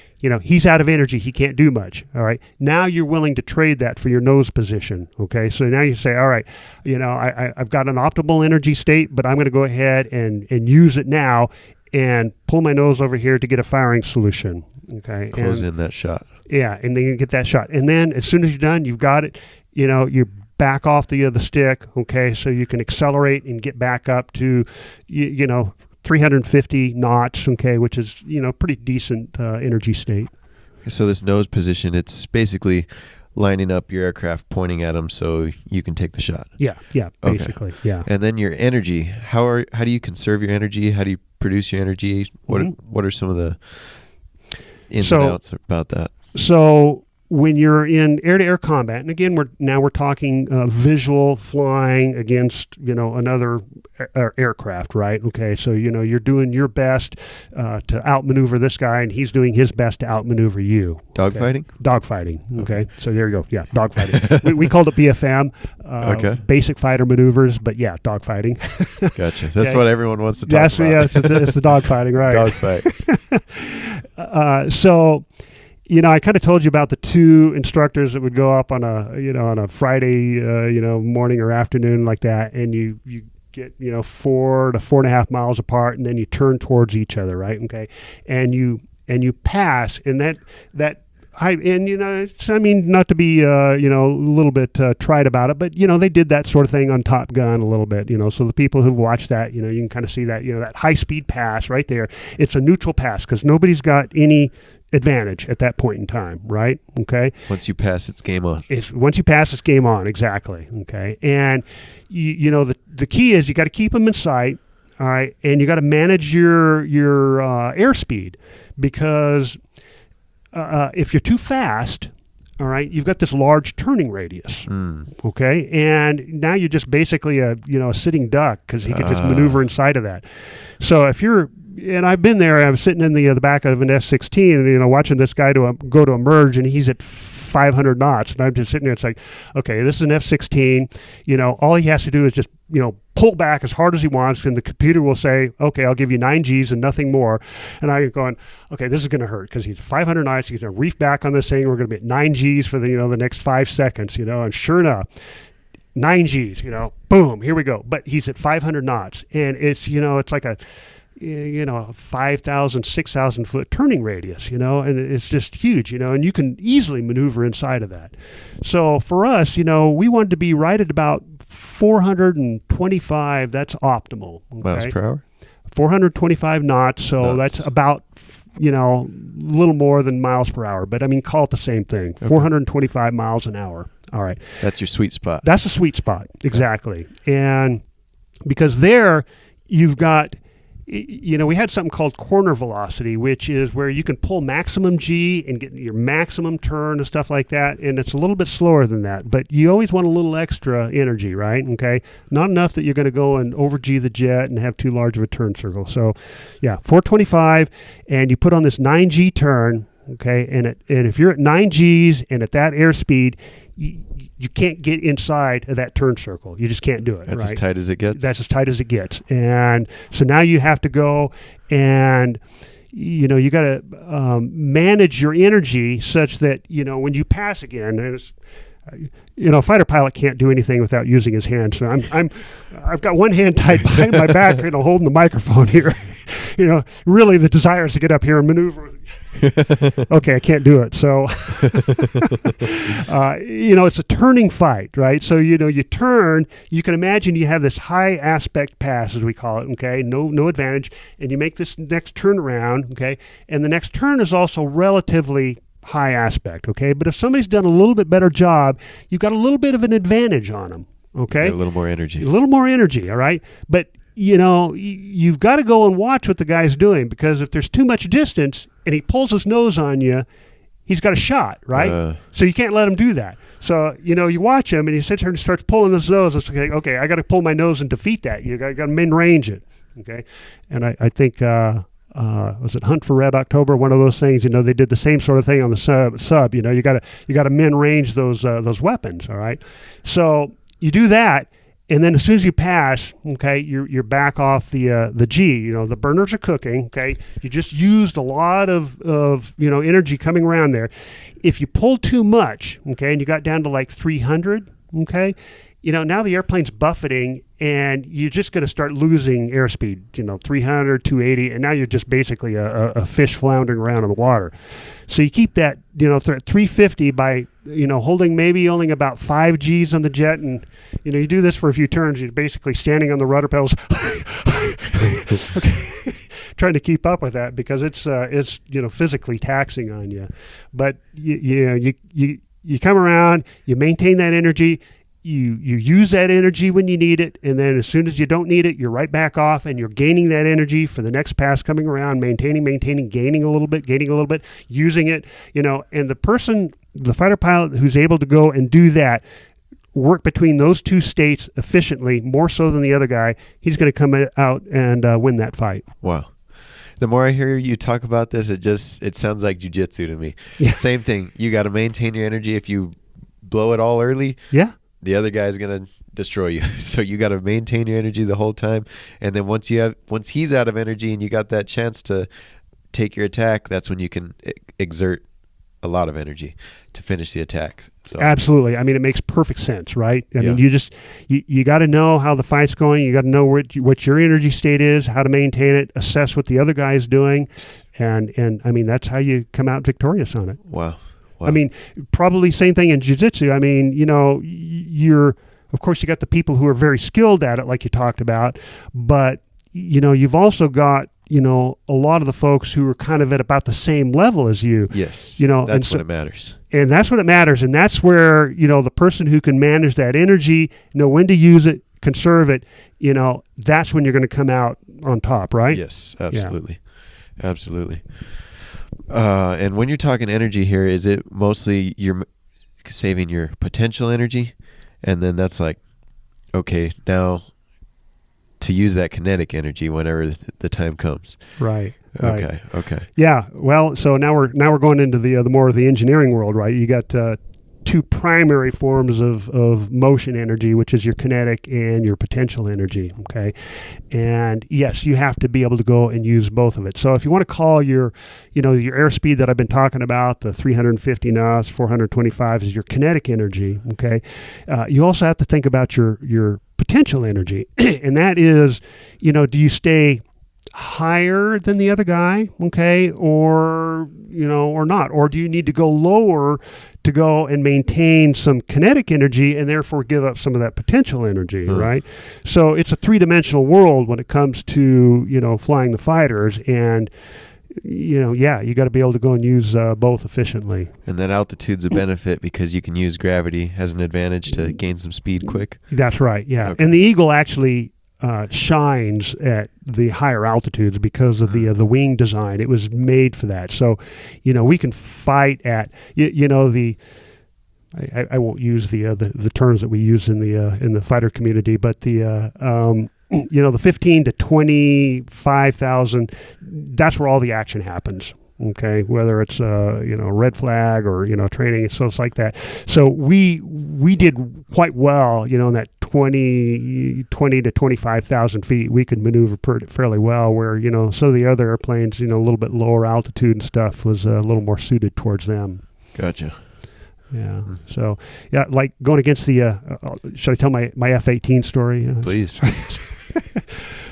he's out of energy, he can't do much, all right? Now you're willing to trade that for your nose position, okay? So now you say, all right, I've got an optimal energy state, but I'm going to go ahead and use it now and pull my nose over here to get a firing solution, okay? Close in that shot. Yeah, and then you get that shot. And then as soon as you're done, you've got it, you back off the stick, okay, so you can accelerate and get back up to, 350 knots, okay, which is, pretty decent energy state. So this nose position, it's basically lining up your aircraft, pointing at them so you can take the shot. Yeah, basically, Okay. yeah. And then your energy, how do you conserve your energy? How do you produce your energy? What are some of the ins and outs about that? So when you're in air-to-air combat, and again, we're talking visual flying against, another aircraft, right? Okay, so, you're doing your best to outmaneuver this guy, and he's doing his best to outmaneuver you. Dogfighting? Okay? Dogfighting, okay. So there you go. Yeah, dogfighting. we called it BFM, okay. Basic fighter maneuvers, but yeah, dogfighting. Gotcha. That's what everyone wants to talk about. Yeah, it's the dogfighting, right? Dogfight. So... I kind of told you about the two instructors that would go up on a Friday, morning or afternoon like that, and you get 4 to 4.5 miles apart, and then you turn towards each other, right? Okay, and you pass, and not to be a little bit trite about it, but they did that sort of thing on Top Gun a little bit, so the people who've watched that, you can kind of see that, that high speed pass right there. It's a neutral pass because nobody's got any advantage at that point in time, right? Okay. Once you pass, it's game on. Once you pass, it's game on. Exactly. Okay. And the key is you got to keep them in sight. All right, and you got to manage your airspeed because if you're too fast, all right, you've got this large turning radius. Okay, and now you're just basically a sitting duck because he can just maneuver inside of that. So if you're and I've been there. I was sitting in the back of an F-16, and watching this guy go to emerge, and he's at 500 knots, and I'm just sitting there. It's like, okay, this is an F-16. All he has to do is just pull back as hard as he wants, and the computer will say, okay, I'll give you 9 Gs and nothing more. And I'm going, okay, this is going to hurt because he's 500 knots. He's going to reef back on this thing. We're going to be at 9 Gs for the the next 5 seconds. And sure enough, 9 Gs. Boom, here we go. But he's at 500 knots, and it's it's like a 5,000, 6,000 foot turning radius, and it's just huge, and you can easily maneuver inside of that. So for us, we wanted to be right at about 425. That's optimal. Okay? Miles per hour? 425 knots. So that's about, a little more than miles per hour, but call it the same thing. Okay. 425 miles an hour. All right. That's your sweet spot. That's the sweet spot. Exactly. And because there you've got, we had something called corner velocity, which is where you can pull maximum G and get your maximum turn and stuff like that. And it's a little bit slower than that, but you always want a little extra energy, right? Okay. Not enough that you're going to go and over G the jet and have too large of a turn circle. So yeah, 425, and you put on this 9G turn. Okay. And if you're at 9 Gs and at that airspeed, you can't get inside of that turn circle. You just can't do it. That's right? as tight as it gets? That's as tight as it gets. And so now you have to go and, you got to manage your energy such that, when you pass again, and it's, a fighter pilot can't do anything without using his hands. So I've got one hand tied behind my back, holding the microphone here. Really the desire is to get up here and maneuver. Okay, I can't do it. So, it's a turning fight, right? So, you turn, you can imagine you have this high aspect pass, as we call it, okay? No advantage. And you make this next turn around, okay? And the next turn is also relatively high aspect, okay? But if somebody's done a little bit better job, you've got a little bit of an advantage on them, okay? A little more energy. A little more energy, all right? But, you've got to go and watch what the guy's doing, because if there's too much distance and he pulls his nose on you, he's got a shot, right? So you can't let him do that. So, you watch him and he sits there and starts pulling his nose. It's like, okay, I got to pull my nose and defeat that. You got to min-range it, okay? And I think, was it Hunt for Red October? One of those things, they did the same sort of thing on the sub. You got to min-range those weapons, all right? So you do that. And then as soon as you pass, okay, you're back off the G. The burners are cooking. Okay, you just used a lot of energy coming around there. If you pull too much, okay, and you got down to like 300, okay, now the airplane's buffeting, and you're just going to start losing airspeed. 300, 280, and now you're just basically a fish floundering around in the water. So you keep that, at 350 by holding maybe only about 5 Gs on the jet, and you do this for a few turns. You're basically standing on the rudder pedals. Okay. trying to keep up with that because it's physically taxing on you. But you come around, you maintain that energy. You use that energy when you need it, and then as soon as you don't need it, you're right back off, and you're gaining that energy for the next pass coming around, maintaining, gaining a little bit, using it, and the fighter pilot who's able to go and do that, work between those two states efficiently, more so than the other guy, he's going to come out and win that fight. Wow. The more I hear you talk about this, it sounds like jiu-jitsu to me. Yeah. Same thing. You got to maintain your energy. If you blow it all early, the other guy's going to destroy you. So you got to maintain your energy the whole time. And then once he's out of energy and you got that chance to take your attack, that's when you can exert a lot of energy to finish the attack. So. Absolutely. I mean, it makes perfect sense, right? I mean, you got to know how the fight's going. You got to know what your energy state is, how to maintain it, assess what the other guy is doing. And I mean, that's how you come out victorious on it. Wow. I mean, probably same thing in jiu-jitsu. I mean, of course, you got the people who are very skilled at it, like you talked about, but, you've also got, a lot of the folks who are kind of at about the same level as you. Yes. That's when it matters. And that's when it matters. And that's where, the person who can manage that energy, know when to use it, conserve it, that's when you're going to come out on top, right? Yes, absolutely. Yeah. Absolutely. And when you're talking energy here, is it mostly you're saving your potential energy? And then that's like, okay, now to use that kinetic energy whenever the time comes. Right. Okay. Yeah. Well, so now we're going into the more of the engineering world, right? You got two primary forms of motion energy, which is your kinetic and your potential energy. Okay. And yes, you have to be able to go and use both of it. So if you want to call your airspeed that I've been talking about, the 350 knots, 425 is your kinetic energy. Okay. You also have to think about your potential energy. And that is, do you stay higher than the other guy? Okay. Or not, or do you need to go lower to go and maintain some kinetic energy and therefore give up some of that potential energy, right? So it's a three-dimensional world when it comes to, flying the fighters. And, you got to be able to go and use both efficiently. And that altitude's a benefit because you can use gravity as an advantage to gain some speed quick. That's right, yeah. Okay. And the Eagle actually shines at the higher altitudes because of the wing design. It was made for that. So, we can fight at I won't use the terms that we use in the fighter community, but the 15 to 25,000. That's where all the action happens. Okay, whether it's red flag or training, so it's like that. So we did quite well, in that 20 to 25,000 feet. We could maneuver fairly well. Where so the other airplanes, a little bit lower altitude and stuff was a little more suited towards them. Gotcha. Yeah. So like going against the. Should I tell my F-15 story? Please.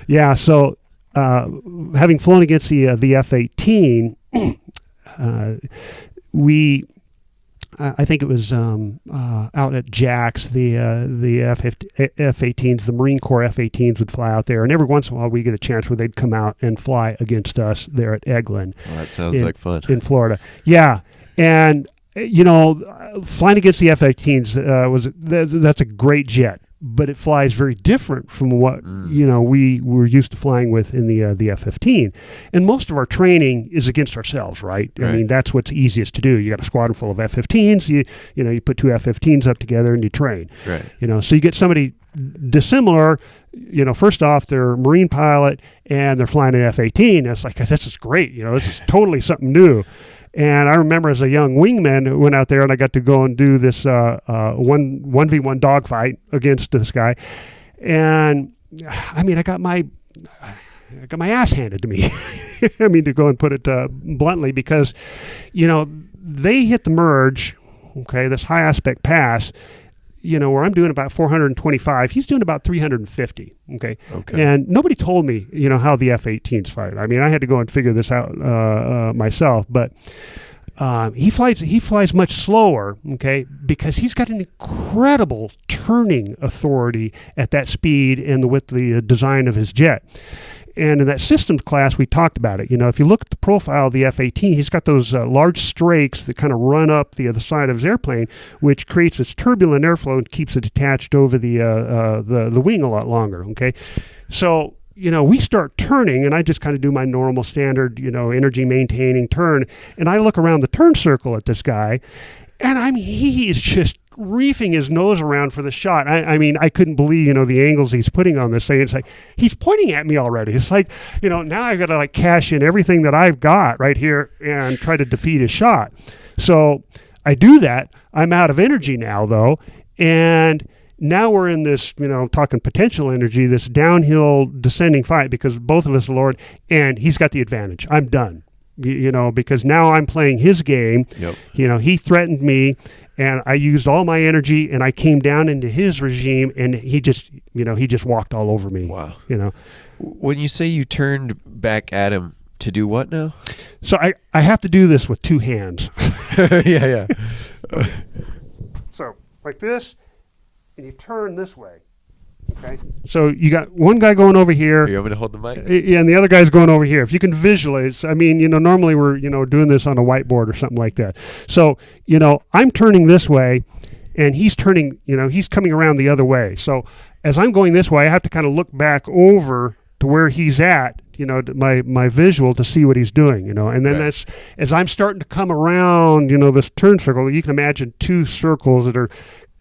Yeah. So having flown against the F-18. I think it was out at Jax, the F-18s, the Marine Corps F-18s would fly out there, and every once in a while we get a chance where they'd come out and fly against us there at Eglin. Well, that sounds like fun. In Florida. Yeah, and flying against the F-18s that's a great jet. But it flies very different from what we were used to flying with in the F-15, and most of our training is against ourselves, right? I mean, that's what's easiest to do. You got a squadron full of F-15s. You put two F-15s up together and you train. Right. So you get somebody dissimilar. First off, they're a Marine pilot and they're flying an F-18. It's like, this is great. This is totally something new. And I remember as a young wingman who went out there and I got to go and do this 1v1 dogfight against this guy. And I mean, I got my ass handed to me. I mean, to go and put it bluntly, because, they hit the merge, okay, this high aspect pass, where I'm doing about 425, he's doing about 350. Okay. And nobody told me, how the F-18s fight. I mean, I had to go and figure this out myself, but he flies much slower, okay, because he's got an incredible turning authority at that speed and with the design of his jet. And in that systems class, we talked about it. If you look at the profile of the F-18, he's got those large strakes that kind of run up the other side of his airplane, which creates this turbulent airflow and keeps it attached over the wing a lot longer, okay? So, we start turning, and I just kind of do my normal standard, energy maintaining turn, and I look around the turn circle at this guy, and he is just reefing his nose around for the shot. I mean, I couldn't believe, the angles he's putting on this thing. It's like, he's pointing at me already. It's like, now I've got to cash in everything that I've got right here and try to defeat his shot. So I do that. I'm out of energy now, though, and now we're in this, talking potential energy, this downhill descending fight, because both of us are lowered, and he's got the advantage. I'm done, because now I'm playing his game. Yep. He threatened me, and I used all my energy, and I came down into his regime, and he just walked all over me. Wow. When you say you turned back at him, to do what now? So I have to do this with two hands. Yeah. So like this, and you turn this way. Okay. So you got one guy going over here. You want me to hold the mic? Yeah, and the other guy's going over here. If you can visualize, normally we're, doing this on a whiteboard or something like that. So, I'm turning this way, and he's turning, he's coming around the other way. So as I'm going this way, I have to kind of look back over to where he's at, my visual, to see what he's doing, and then that's, as I'm starting to come around, this turn circle, you can imagine two circles that are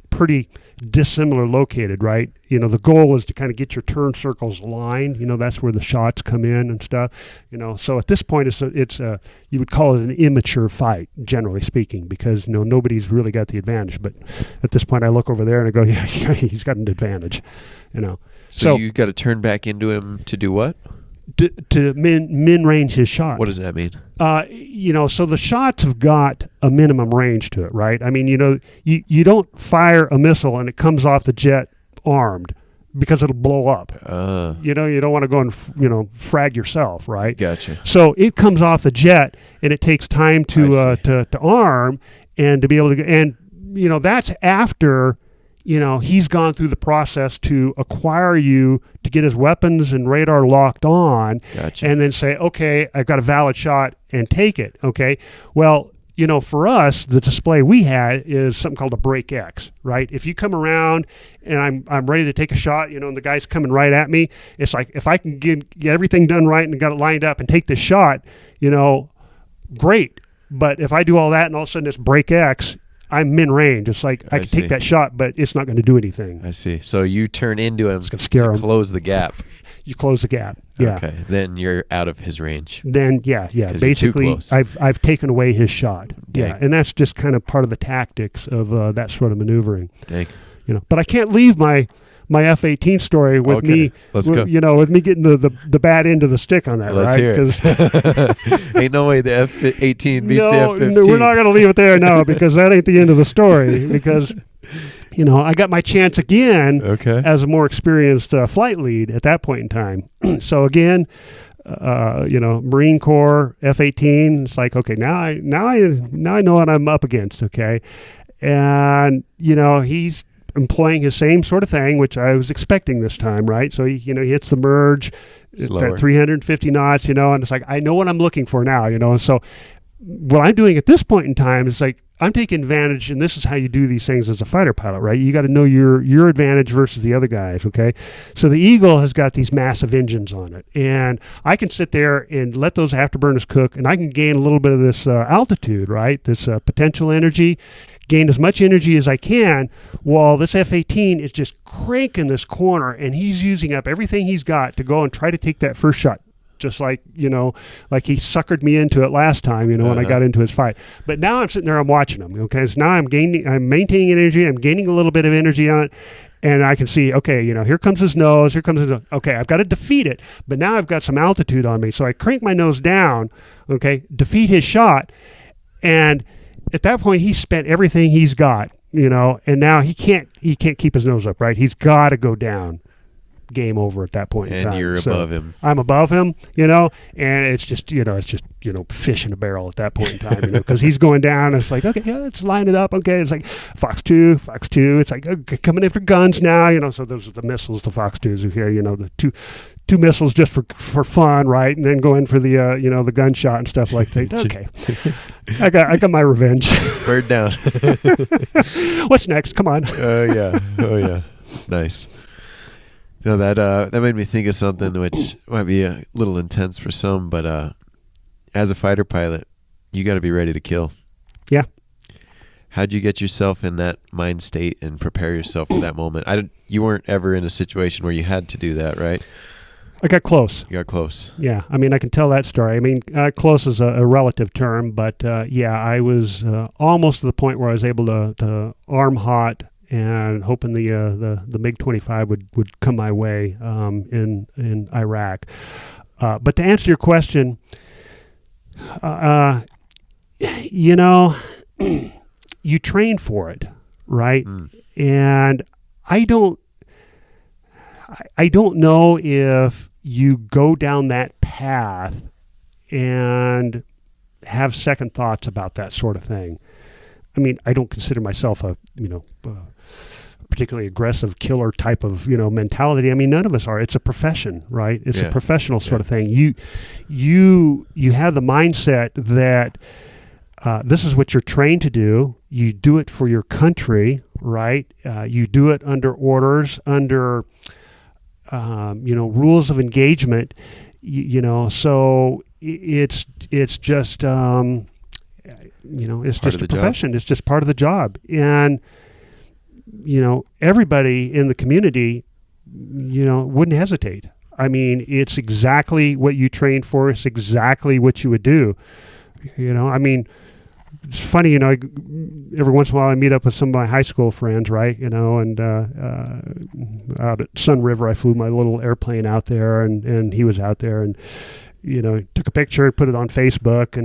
pretty dissimilar located, right? The goal is to kind of get your turn circles aligned. That's where the shots come in and stuff. So at this point, it's you would call it an immature fight, generally speaking, because nobody's really got the advantage. But at this point, I look over there and I go, yeah, he's got an advantage. So you got to turn back into him to do what? To min range his shot. What does that mean? So the shots have got a minimum range to it, right? I mean, you don't fire a missile and it comes off the jet armed, because it'll blow up. You don't want to go and frag yourself, right? Gotcha. So it comes off the jet, and it takes time to arm and to be able to, and that's after. He's gone through the process to acquire you, to get his weapons and radar locked on. Gotcha. And then say, okay, I've got a valid shot, and take it. Okay. Well, for us, the display we had is something called a break X, right? If you come around and I'm ready to take a shot, and the guy's coming right at me, it's like, if I can get everything done right and got it lined up and take this shot, great. But if I do all that and all of a sudden it's break X, I'm min range. It's like I can take that shot, but it's not going to do anything. I see. So you turn into him to scare him. Close the gap. You close the gap. Yeah. Okay. Then you're out of his range. Then basically I've taken away his shot. Dang. Yeah, and that's just kind of part of the tactics of that sort of maneuvering. Dang. But I can't leave my F-18 story with me. Let's go. With me getting the bad end of the stick on that. Let's right? hear it. Ain't no way the F-18 beats the F-15. No, we're not going to leave it there now, because that ain't the end of the story. Because I got my chance again as a more experienced flight lead at that point in time. So again, Marine Corps F-18. It's like, okay, now I know what I'm up against. Okay, and he's employing his same sort of thing, which I was expecting this time, right? So he hits the merge at 350 knots, and it's like, I know what I'm looking for now, and so what I'm doing at this point in time is like, I'm taking advantage, and this is how you do these things as a fighter pilot, right? You got to know your advantage versus the other guys, okay? So the Eagle has got these massive engines on it, and I can sit there and let those afterburners cook, and I can gain a little bit of this altitude, right? This potential energy, gain as much energy as I can, while this F-18 is just cranking this corner, and he's using up everything he's got to go and try to take that first shot, just like like he suckered me into it last time, when I got into his fight. But now I'm sitting there, I'm watching him, okay? So now I'm maintaining energy, I'm gaining a little bit of energy on it, and I can see, okay, here comes his nose, okay, I've got to defeat it, but now I've got some altitude on me, so I crank my nose down, okay, defeat his shot, and at that point, he spent everything he's got, and now he can't keep his nose up, right? He's got to go down. Game over at that point in time. And you're above him. I'm above him, and it's just, fish in a barrel at that point in time, because he's going down. And it's like, okay, yeah, let's line it up. Okay, it's like Fox 2. It's like, okay, coming in for guns now, so those are the missiles, the Fox 2s are here, the 2 missiles just for fun, right? And then go in for the the gunshot and stuff like that. Okay, I got my revenge. Bird down. What's next? Come on. Oh yeah, nice. That made me think of something which might be a little intense for some, but as a fighter pilot, you got to be ready to kill. Yeah. How'd you get yourself in that mind state and prepare yourself for that moment? You weren't ever in a situation where you had to do that, right? I got close. You got close. Yeah, I mean, I can tell that story. I mean, close is a relative term, but I was almost to the point where I was able to arm hot and hoping the MiG-25 would come my way in Iraq. But to answer your question, you train for it, right? And I don't know if you go down that path and have second thoughts about that sort of thing. I mean, I don't consider myself a particularly aggressive killer type of mentality. I mean, none of us are. It's a profession, right? It's a professional sort of thing. You have the mindset that this is what you're trained to do. You do it for your country, right? You do it under orders, under rules of engagement. So it's just it's just a profession. It's just part of the job, and everybody in the community, wouldn't hesitate. I mean, it's exactly what you trained for. It's exactly what you would do. I mean, it's funny, every once in a while I meet up with some of my high school friends, right? And out at Sun River, I flew my little airplane out there, and he was out there, and took a picture, put it on Facebook,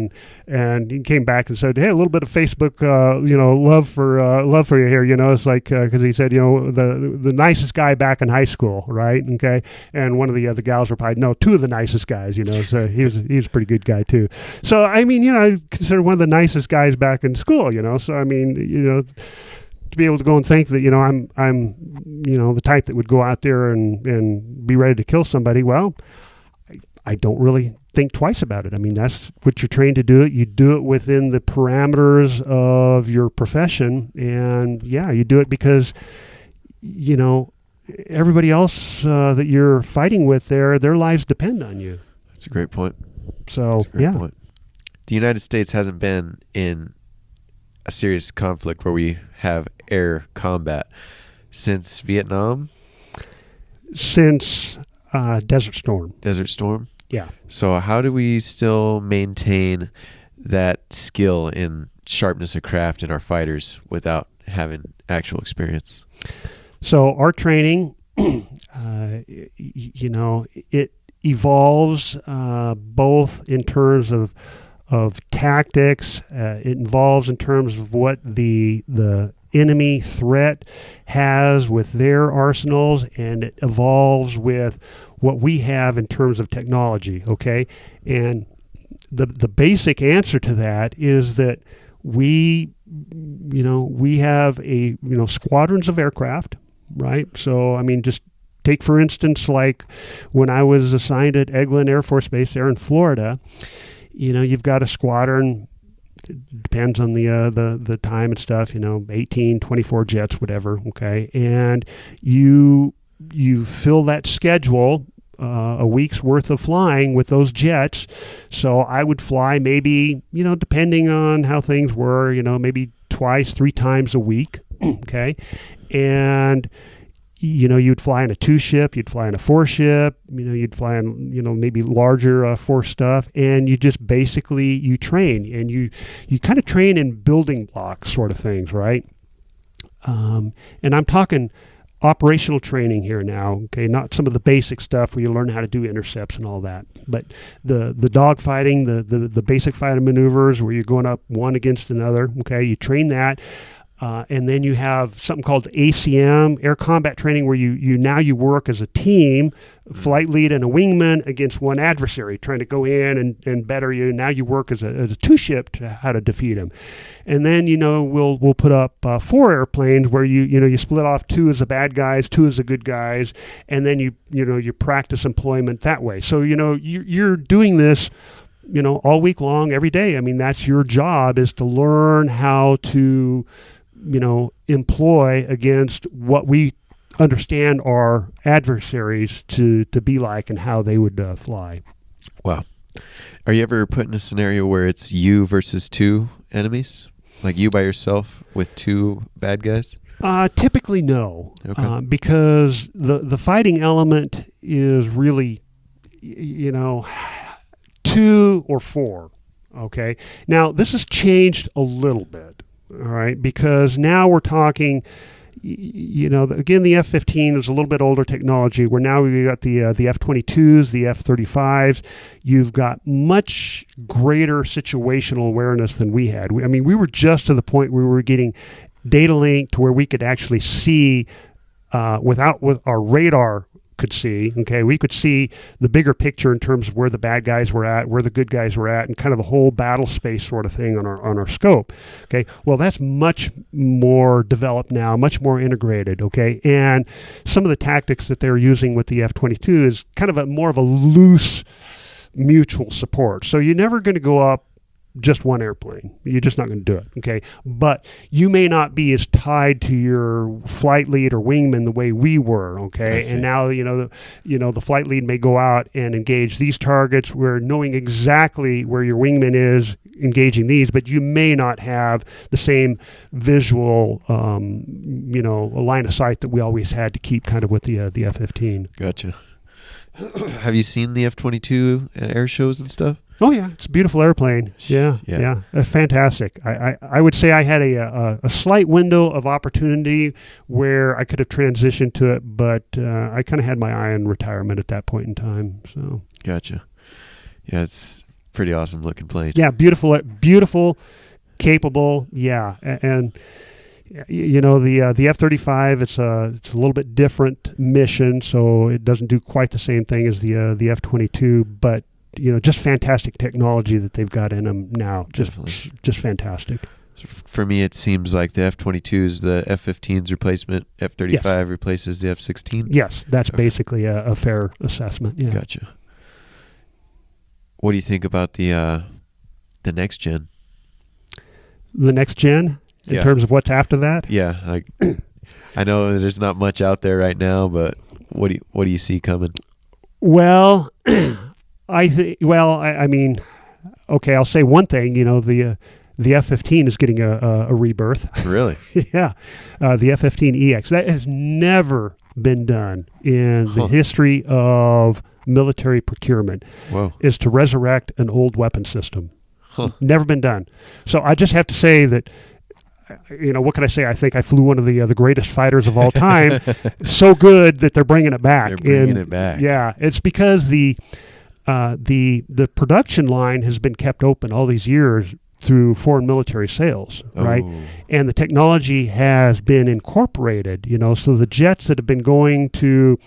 and he came back and said, "Hey, a little bit of Facebook, love for you here." It's like because he said, the nicest guy back in high school, right? Okay, and one of the other gals replied, "No, 2 of the nicest guys." So he was a pretty good guy too. So I mean, I consider one of the nicest guys back in school. So I mean, to be able to go and think that I'm the type that would go out there and be ready to kill somebody. Well, I don't really think twice about it. I mean, that's what you're trained to do. You do it within the parameters of your profession, and you do it because everybody else that you're fighting with, their lives depend on you. That's a great point. So point. The United States hasn't been in a serious conflict where we have air combat since Vietnam. Since Desert Storm. Desert Storm. Yeah. So how do we still maintain that skill in sharpness of craft in our fighters without having actual experience? So our training, it evolves both in terms of tactics. It involves in terms of what the enemy threat has with their arsenals, and it evolves with what we have in terms of technology, okay? And the basic answer to that is that we have squadrons of aircraft, right? So, I mean, just take, for instance, like when I was assigned at Eglin Air Force Base there in Florida, you've got a squadron. It depends on the time and stuff, 18, 24 jets, whatever, okay? And you fill that schedule, a week's worth of flying with those jets. So I would fly maybe, depending on how things were, maybe 2, 3 times a week, okay? And you'd fly in a 2-ship, you'd fly in a 4-ship, you'd fly in, maybe larger force stuff, and you just basically, you train, and you kind of train in building blocks sort of things, right? And I'm talking operational training here now, okay, not some of the basic stuff where you learn how to do intercepts and all that, but the dog fighting, the basic fighting maneuvers where you're going up one against another, okay, you train that. And then you have something called ACM, Air Combat Training, where you work as a team, flight lead and a wingman against one adversary trying to go in and better you. Now you work as a two-ship to how to defeat him. And then, we'll put up 4 airplanes where you split off 2 as the bad guys, 2 as the good guys, and then you practice employment that way. So, you're doing this all week long, every day. I mean, that's your job, is to learn how to employ against what we understand our adversaries to be like and how they would fly. Wow. Are you ever put in a scenario where it's you versus 2 enemies? Like you by yourself with 2 bad guys? Typically, no. Okay. Because the fighting element is really, 2 or 4. Okay. Now, this has changed a little bit. All right, because now we're talking, again, the F-15 is a little bit older technology, where now we've got the F-22s, the F-35s. You've got much greater situational awareness than we had. We were just to the point where we were getting data link to where we could actually see with our radar could see. Okay, we could see the bigger picture in terms of where the bad guys were at, where the good guys were at, and kind of the whole battle space sort of thing on our scope. Okay, well, that's much more developed now, much more integrated. Okay, and some of the tactics that they're using with the F-22 is kind of more of a loose mutual support. So you're never going to go up just one airplane. You're just not going to do it. Okay. But you may not be as tied to your flight lead or wingman the way we were. Okay. And now, the flight lead may go out and engage these targets, where knowing exactly where your wingman is engaging these, but you may not have the same visual, a line of sight that we always had to keep kind of with the F-15. Gotcha. Have you seen the F-22 at air shows and stuff? Oh yeah, it's a beautiful airplane. Yeah. Fantastic. I would say I had a slight window of opportunity where I could have transitioned to it, but I kind of had my eye on retirement at that point in time. So. Gotcha. Yeah, it's pretty awesome looking plane. Yeah, beautiful, capable. Yeah, and the F-35, it's a little bit different mission, so it doesn't do quite the same thing as the F-22, but just fantastic technology that they've got in them now. Just fantastic. For me, it seems like the F-22 is the F-15's replacement. F-35 replaces the F-16. Yes, that's basically a fair assessment. Yeah. Gotcha. What do you think about the next gen? The next gen, in terms of what's after that? Yeah, like I know there's not much out there right now, but what do you see coming? Well, I mean, okay, I'll say one thing. The F-15 is getting a rebirth. Really? Yeah, the F-15EX. That has never been done in the history of military procurement. Whoa. Is to resurrect an old weapon system. Huh. Never been done. So I just have to say that. What can I say? I think I flew one of the greatest fighters of all time. So good that they're bringing it back. They're bringing it back. Yeah, it's because the production line has been kept open all these years through foreign military sales, right? And the technology has been incorporated. So the jets that have been going to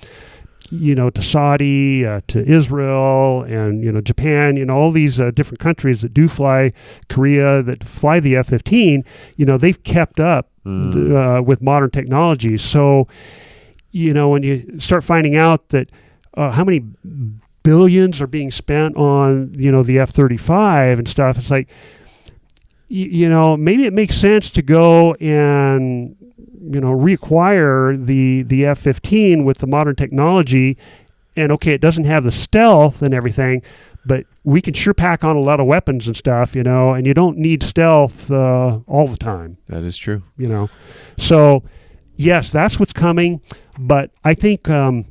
to Saudi, to Israel, and Japan, all these different countries that do fly, Korea, that fly the F-15, they've kept up with modern technology. So, when you start finding out that how many billions are being spent on the F-35 and stuff, it's like, maybe it makes sense to go and reacquire the F-15 with the modern technology. And okay, it doesn't have the stealth and everything, but we can sure pack on a lot of weapons and stuff, and you don't need stealth all the time. That is true. So yes, that's what's coming. But I think, when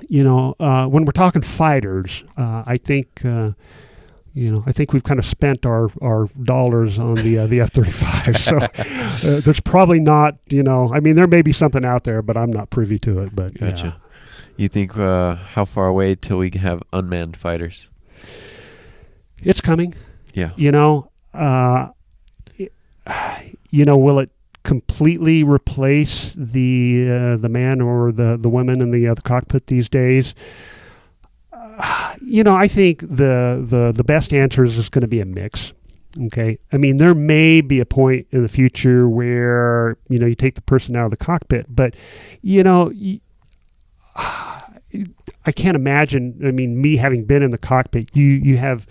we're talking fighters, I think we've kind of spent our dollars on the F-35. So there's probably not, there may be something out there, but I'm not privy to it. But gotcha. Yeah. You think how far away till we have unmanned fighters? It's coming. Yeah. Will it completely replace the man or the woman in the cockpit these days. I think the best answer is going to be a mix. Okay. I mean, there may be a point in the future where, you take the person out of the cockpit, but, I can't imagine, me having been in the cockpit, you have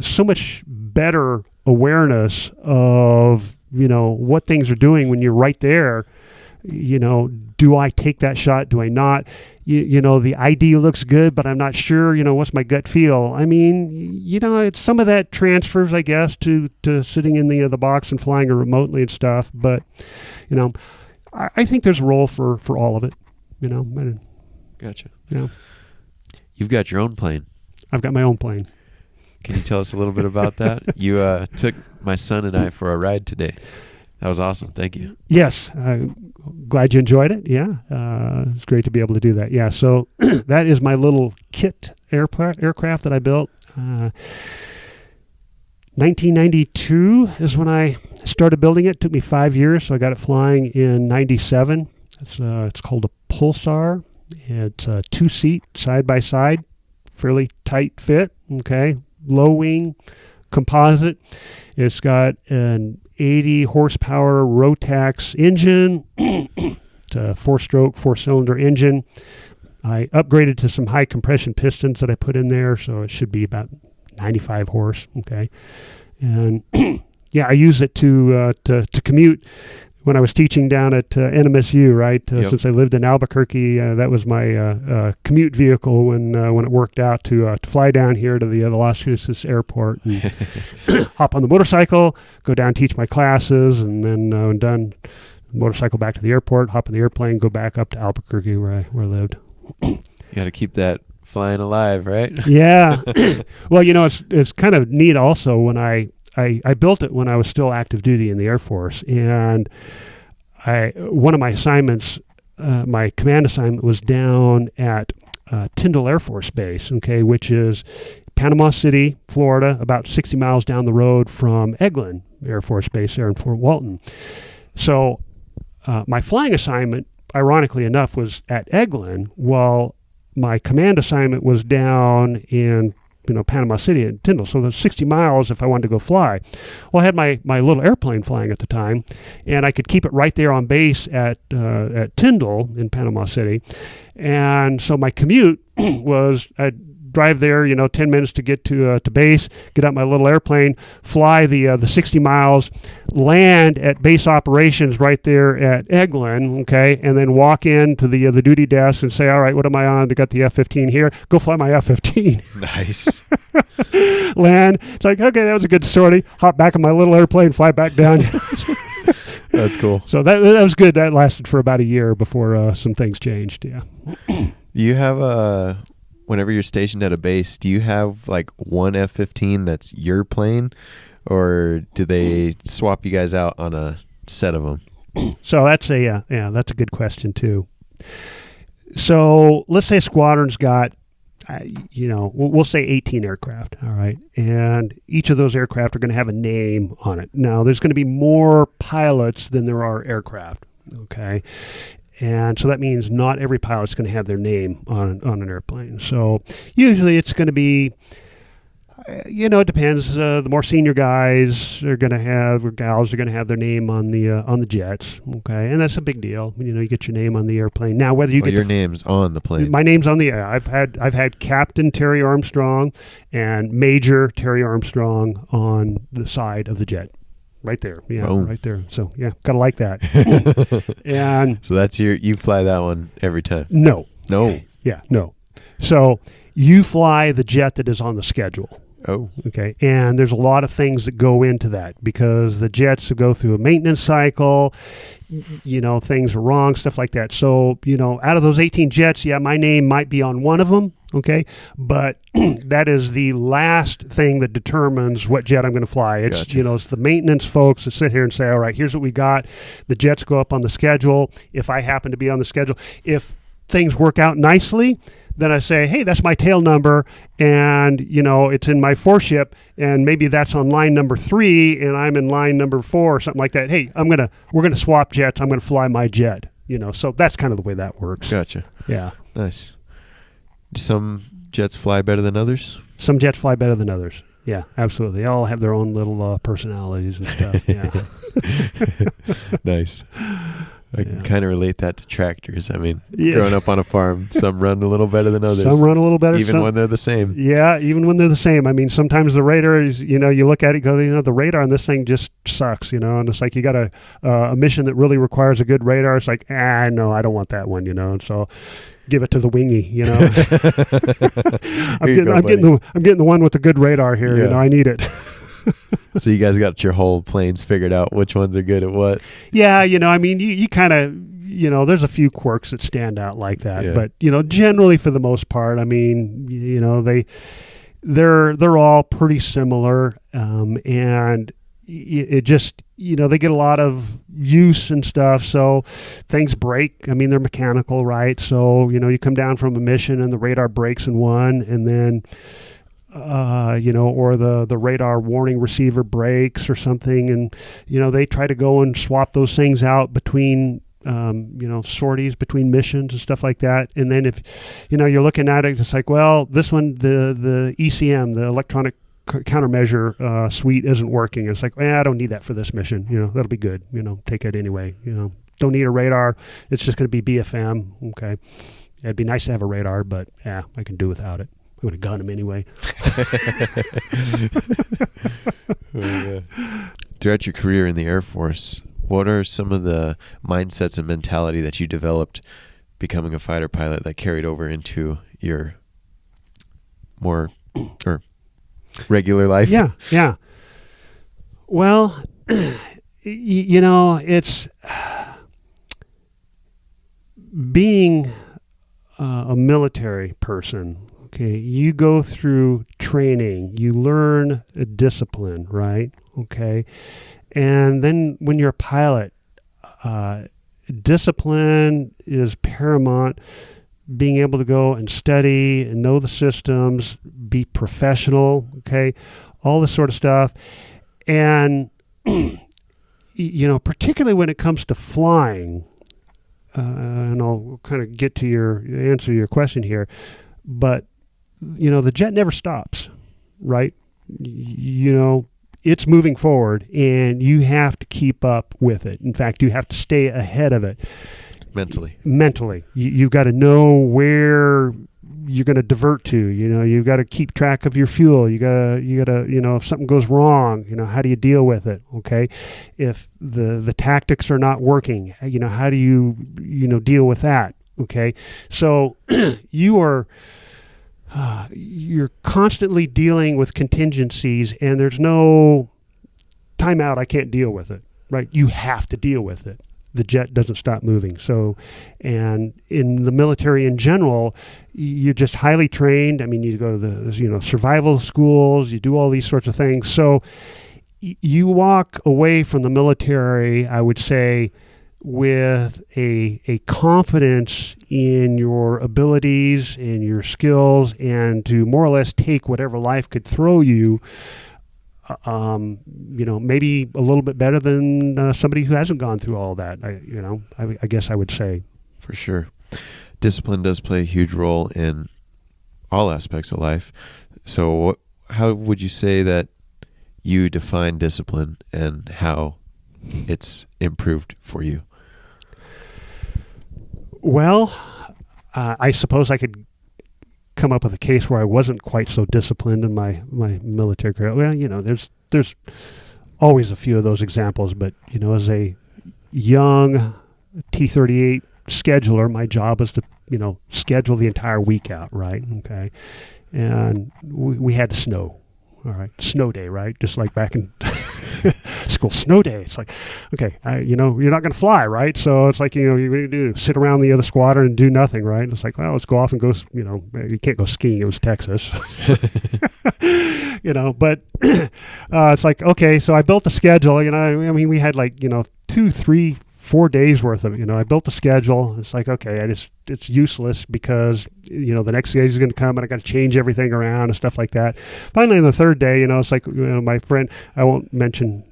so much better awareness of, what things are doing when you're right there. Do I take that shot? Do I not? The ID looks good, but I'm not sure, what's my gut feel? It's some of that transfers, I guess, to sitting in the box and flying remotely and stuff. But, I think there's a role for all of it, Gotcha. Yeah. You've got your own plane. I've got my own plane. Can you tell us a little bit about that? You took my son and I for a ride today. That was awesome. Thank you. Yes. Glad you enjoyed it. Yeah. It's great to be able to do that. Yeah. So that is my little kit aircraft that I built. 1992 is when I started building it. It took me 5 years, so I got it flying in 97. It's called a Pulsar. It's a 2-seat, side-by-side, fairly tight fit, okay? Low wing, composite. It's got an 80 horsepower Rotax engine. It's a 4-stroke, 4-cylinder engine. I upgraded to some high compression pistons that I put in there, so it should be about 95 horse, okay? And yeah, I use it to commute. When I was teaching down at NMSU, right? Yep. Since I lived in Albuquerque, that was my commute vehicle when it worked out to fly down here to the Las Cruces airport and hop on the motorcycle, go down, teach my classes, and then when done, motorcycle back to the airport, hop in the airplane, go back up to Albuquerque where I lived. You got to keep that flying alive, right? Yeah. Well, it's kind of neat also when I built it when I was still active duty in the Air Force, and one of my assignments, my command assignment, was down at Tyndall Air Force Base, okay, which is Panama City, Florida, about 60 miles down the road from Eglin Air Force Base there in Fort Walton. So my flying assignment, ironically enough, was at Eglin, while my command assignment was down in Panama City and Tyndall. So there's 60 miles if I wanted to go fly. Well, I had my little airplane flying at the time, and I could keep it right there on base at Tyndall in Panama City. And so my commute was I'd drive there, 10 minutes to get to base, get out my little airplane, fly the 60 miles, land at base operations right there at Eglin, okay, and then walk into the duty desk and say, all right, what am I on? I got the F-15 here. Go fly my F-15. Nice. Land. It's like, okay, that was a good sortie. Hop back in my little airplane, fly back down. That's cool. So that was good. That lasted for about a year before some things changed, yeah. Do you have whenever you're stationed at a base, do you have like one F-15 that's your plane, or do they swap you guys out on a set of them? So that's a good question too. So let's say a squadron's got, we'll say 18 aircraft, all right, and each of those aircraft are going to have a name on it. Now, there's going to be more pilots than there are aircraft, okay? And so that means not every pilot's going to have their name on an airplane. So usually it's going to be, it depends. The more senior guys are going to have, or gals are going to have their name on the jets. Okay, and that's a big deal. You get your name on the airplane. Now, whether you get your name's on the plane. My name's on the. I've had Captain Terry Armstrong and Major Terry Armstrong on the side of the jet. Right there. Yeah, Boom. Right there. So, yeah, got to like that. And so that's you fly that one every time? No. No. Yeah, no. So you fly the jet that is on the schedule. Oh. Okay. And there's a lot of things that go into that because the jets go through a maintenance cycle, things are wrong, stuff like that. So, out of those 18 jets, yeah, my name might be on one of them. Okay. But that is the last thing that determines what jet I'm going to fly. It's, Gotcha. It's the maintenance folks that sit here and say, all right, here's what we got. The jets go up on the schedule. If I happen to be on the schedule, if things work out nicely, then I say, hey, that's my tail number, and it's in my foreship, and maybe that's on line number 3, and I'm in line number 4 or something like that. Hey, we're gonna swap jets. I'm gonna fly my jet. So that's kind of the way that works. Gotcha. Yeah. Nice. Some jets fly better than others? Some jets fly better than others. Yeah, absolutely. They all have their own little personalities and stuff. Yeah. Nice. I can Yeah. kind of relate that to tractors. I mean, Yeah. growing up on a farm, some run a little better than others. Some run a little better. Even when they're the same. Yeah, even when they're the same. I mean, sometimes the radar is, you look at it, go, the radar on this thing just sucks, and it's like you got a mission that really requires a good radar. It's like, no, I don't want that one, and so give it to the wingy, I'm getting the one with the good radar here. Yeah. I need it. So you guys got your whole planes figured out, which ones are good at what? Yeah, I mean, you kind of, there's a few quirks that stand out like that, Yeah. but generally for the most part, I mean, they're all pretty similar, and it just, they get a lot of use and stuff, so things break. I mean, they're mechanical, right? So you come down from a mission and the radar breaks in one, and then or the radar warning receiver breaks or something, and they try to go and swap those things out between sorties, between missions and stuff like that. And then if you're looking at it, it's like, well, this one, the ECM, the electronic countermeasure suite isn't working. It's like, I don't need that for this mission. That'll be good. Take it anyway. Don't need a radar. It's just going to be BFM. Okay, it'd be nice to have a radar, but I can do without it. I would have gun him anyway. Throughout your career in the Air Force, what are some of the mindsets and mentality that you developed becoming a fighter pilot that carried over into your more or regular life? Yeah. Well, it's being a military person. Okay, you go through training, you learn a discipline, right? Okay, and then when you're a pilot, discipline is paramount. Being able to go and study and know the systems, be professional, okay, all this sort of stuff. And, particularly when it comes to flying, and I'll kind of get to answer your question here, but the jet never stops, right? It's moving forward, and you have to keep up with it. In fact, you have to stay ahead of it. Mentally. You've got to know where you're going to divert to. You've got to keep track of your fuel. You got to, if something goes wrong, how do you deal with it? Okay. If the tactics are not working, how do you, deal with that? Okay. So you're constantly dealing with contingencies, and there's no timeout. I can't deal with it, right? You have to deal with it. The jet doesn't stop moving. So, and in the military in general, you're just highly trained. I mean, you go to the, survival schools, you do all these sorts of things. So you walk away from the military, I would say, with a confidence in your abilities and your skills, and to more or less take whatever life could throw you, maybe a little bit better than somebody who hasn't gone through all that. I guess I would say. For sure. Discipline does play a huge role in all aspects of life. So how would you say that you define discipline and how it's improved for you? Well, I suppose I could come up with a case where I wasn't quite so disciplined in my military career. Well, there's always a few of those examples, but as a young T-38 scheduler, my job was to schedule the entire week out, right? Okay, and we had snow. All right, snow day, right? Just like back in school, snow day. It's like, okay, you're not going to fly, right? So it's like, you do sit around the other squadron and do nothing, right? It's like, well, let's go off and go, you can't go skiing. It was Texas, but it's like, okay, so I built the schedule, I mean, we had like, 2, 3, 4 days worth of it. I built the schedule. It's like, okay, it's useless because, the next day is going to come and I got to change everything around and stuff like that. Finally, on the third day, it's like, my friend, I won't mention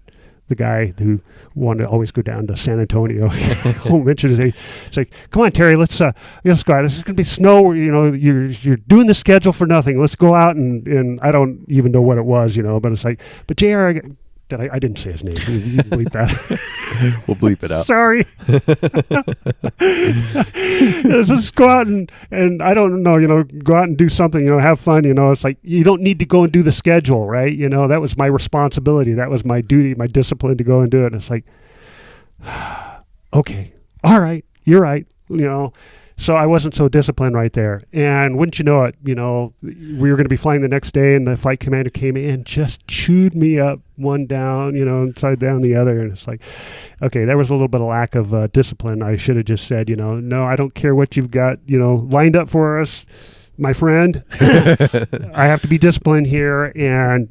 the guy who wanted to always go down to San Antonio. I won't mention his name. It's like, come on, Terry, let's go out. This is going to be snow. You're doing the schedule for nothing. Let's go out and I don't even know what it was, but it's like, but JR, I didn't say his name. You can bleep that. We'll bleep it out. Sorry. So just go out and I don't know, go out and do something, have fun, it's like, you don't need to go and do the schedule, right? That was my responsibility. That was my duty, my discipline to go and do it. And it's like, okay, all right, you're right, So I wasn't so disciplined right there. And wouldn't you know it, we were going to be flying the next day and the flight commander came in and just chewed me up one down, upside down the other. And it's like, okay, there was a little bit of lack of discipline. I should have just said, no, I don't care what you've got, lined up for us, my friend. I have to be disciplined here and,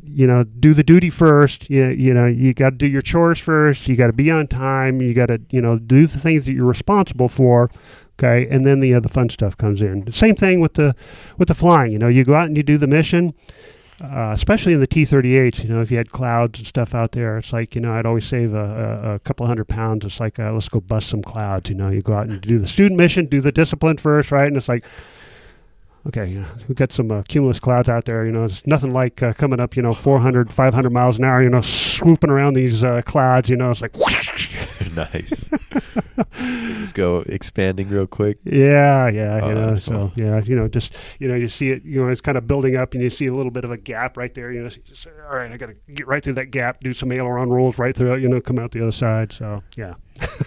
do the duty first. You got to do your chores first. You got to be on time. You got to, do the things that you're responsible for. Okay, and then the fun stuff comes in. Same thing with the flying. You go out and you do the mission, especially in the T-38s. If you had clouds and stuff out there, it's like I'd always save a couple of £100. It's like let's go bust some clouds. You go out and do the student mission, do the discipline first, right? And it's like, okay, we've got some cumulus clouds out there. It's nothing like coming up, 400, 500 miles an hour. Swooping around these clouds. It's like. Nice. Just go expanding real quick. Yeah. That's so cool. just you see it. It's kind of building up, and you see a little bit of a gap right there. So you just say, all right, I got to get right through that gap, do some aileron rolls right through it. Come out the other side. So yeah.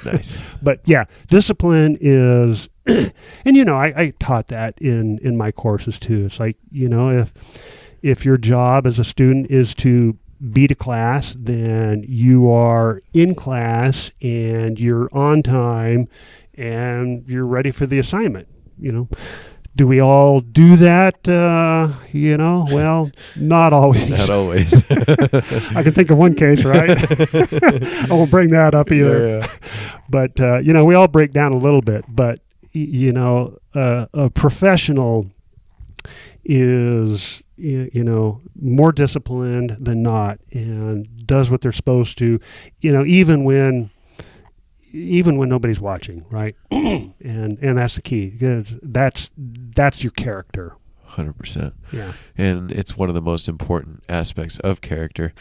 Nice. But yeah, discipline is, and I taught that in my courses too. It's like if your job as a student is to be to class, then you are in class and you're on time and you're ready for the assignment. Do we all do that? Well, not always. Not always. I can think of one case, right? I won't bring that up either. Yeah. But, we all break down a little bit. But, a professional is, more disciplined than not and does what they're supposed to, even when nobody's watching, right? and that's the key. That's your character. 100%. Yeah. And it's one of the most important aspects of character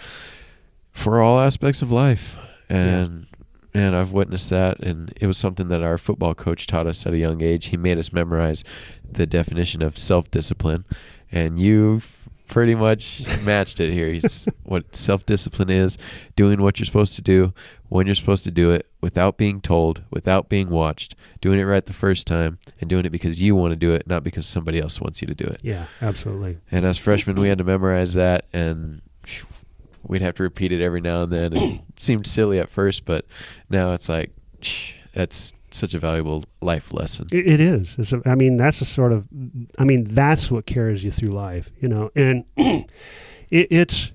for all aspects of life. And I've witnessed that, and it was something that our football coach taught us at a young age. He made us memorize the definition of self-discipline, and you pretty much matched it here. It's what self-discipline is: doing what you're supposed to do, when you're supposed to do it, without being told, without being watched, doing it right the first time, and doing it because you want to do it, not because somebody else wants you to do it. Yeah, absolutely. And as freshmen, we had to memorize that, and we'd have to repeat it every now and then. It seemed silly at first, but now it's like, that's such a valuable life lesson. It is. That's what carries you through life, and it's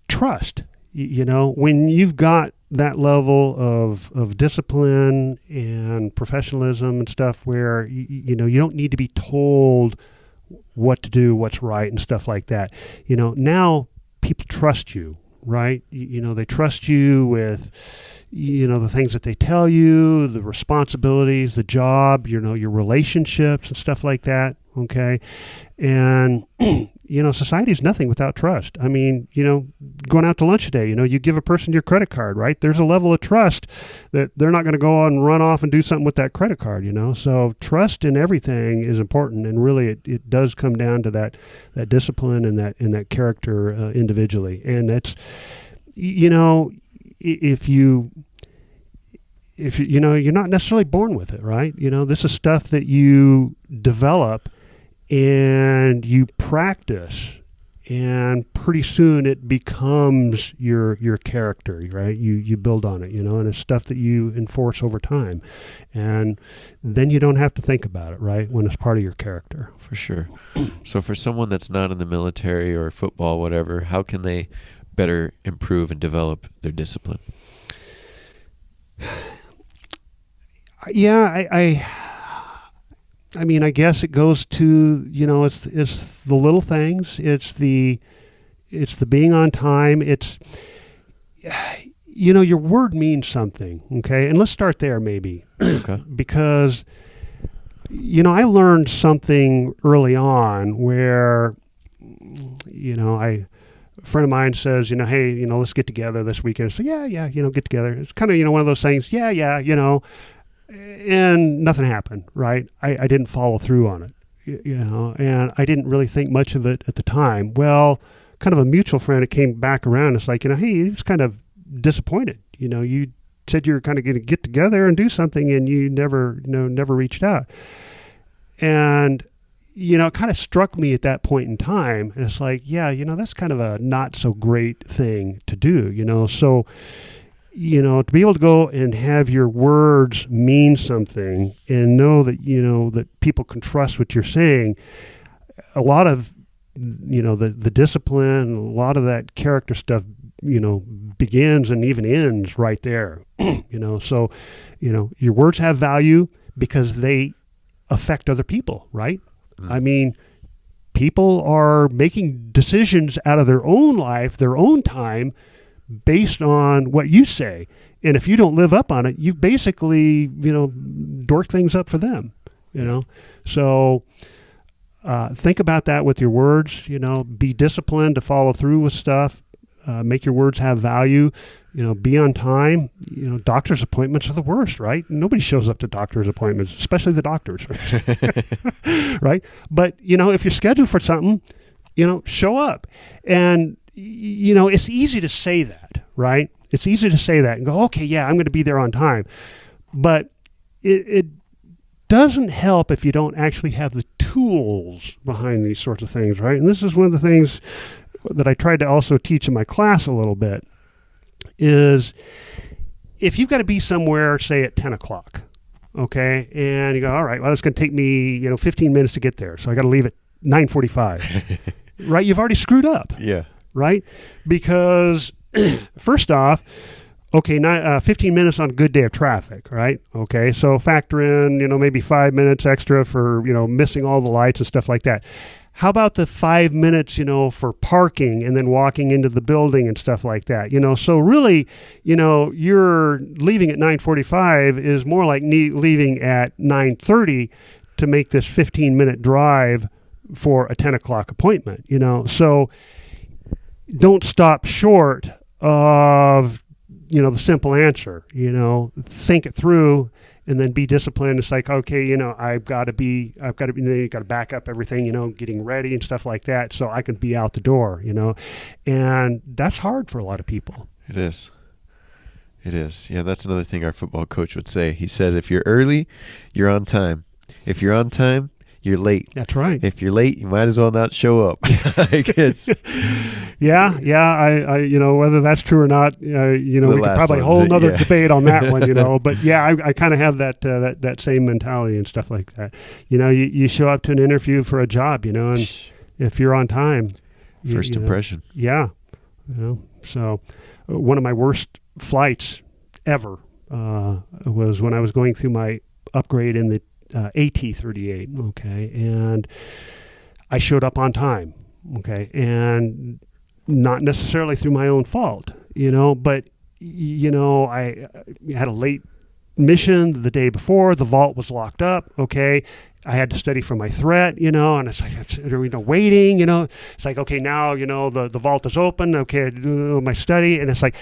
trust, when you've got that level of discipline and professionalism and stuff where, you don't need to be told what to do, what's right and stuff like that. Now people trust you, right? They trust you with, the things that they tell you, the responsibilities, the job, your relationships and stuff like that. Okay. And, society is nothing without trust. Going out to lunch today, you give a person your credit card, right? There's a level of trust that they're not going to go on and run off and do something with that credit card, So trust in everything is important. And really it does come down to that discipline and that character individually. And that's, if you're not necessarily born with it, right? This is stuff that you develop and you practice, and pretty soon it becomes your character, right? You build on it, and it's stuff that you enforce over time, and then you don't have to think about it, right? When it's part of your character. For sure. So for someone that's not in the military or football, whatever, how can they better improve and develop their discipline? Yeah, I mean, I guess it goes to, it's the little things. It's the being on time. It's, your word means something. Okay. And let's start there maybe. Okay. Because, I learned something early on where, a friend of mine says, hey, let's get together this weekend. So yeah, get together. It's kind of, one of those things. Yeah, and nothing happened, right? I didn't follow through on it, and I didn't really think much of it at the time. Well, kind of a mutual friend, it came back around. It's like, hey, he was kind of disappointed. You said you were kind of going to get together and do something, and you never reached out. And, it kind of struck me at that point in time. And it's like, yeah, that's kind of a not so great thing to do, so, to be able to go and have your words mean something and know that, that people can trust what you're saying, a lot of, the discipline, a lot of that character stuff, begins and even ends right there, so, your words have value because they affect other people, right? I mean, people are making decisions out of their own life, their own time, based on what you say. And if you don't live up on it, you basically, dork things up for them, So think about that with your words, be disciplined to follow through with stuff, make your words have value, be on time. Doctor's appointments are the worst, right? Nobody shows up to doctor's appointments, especially the doctors, right? But, if you're scheduled for something, show up. And, it's easy to say that, right? It's easy to say that and go, okay, yeah, I'm going to be there on time. But it doesn't help if you don't actually have the tools behind these sorts of things, right? And this is one of the things that I tried to also teach in my class a little bit is if you've got to be somewhere, say at 10 o'clock, okay, and you go, all right, well, it's going to take me, 15 minutes to get there, so I got to leave at 9:45, right? You've already screwed up. Yeah. Right? Because first off, okay, 15 minutes on a good day of traffic, right? Okay, so factor in, maybe 5 minutes extra for, missing all the lights and stuff like that. How about the 5 minutes, for parking and then walking into the building and stuff like that? So really, you're leaving at 9:45 is more like leaving at 9:30 to make this 15-minute drive for a 10 o'clock appointment, So don't stop short of, the simple answer, think it through and then be disciplined. It's like, okay, you got to back up everything, getting ready and stuff like that so I can be out the door, and that's hard for a lot of people. It is. Yeah, that's another thing our football coach would say. He says, if you're early, you're on time. If you're on time, you're late. That's right. If you're late, you might as well not show up. Yeah. I whether that's true or not, we could probably a whole nother debate on that one, But yeah, I kind of have that same mentality and stuff like that. You show up to an interview for a job, and if you're on time, first impression. Yeah, So one of my worst flights ever was when I was going through my upgrade in the AT-38, okay, and I showed up on time, okay, and not necessarily through my own fault, but, I had a late mission the day before, the vault was locked up, okay, I had to study for my threat, and it's like, waiting, it's like, okay, now, the vault is open, okay, I do my study, and it's like,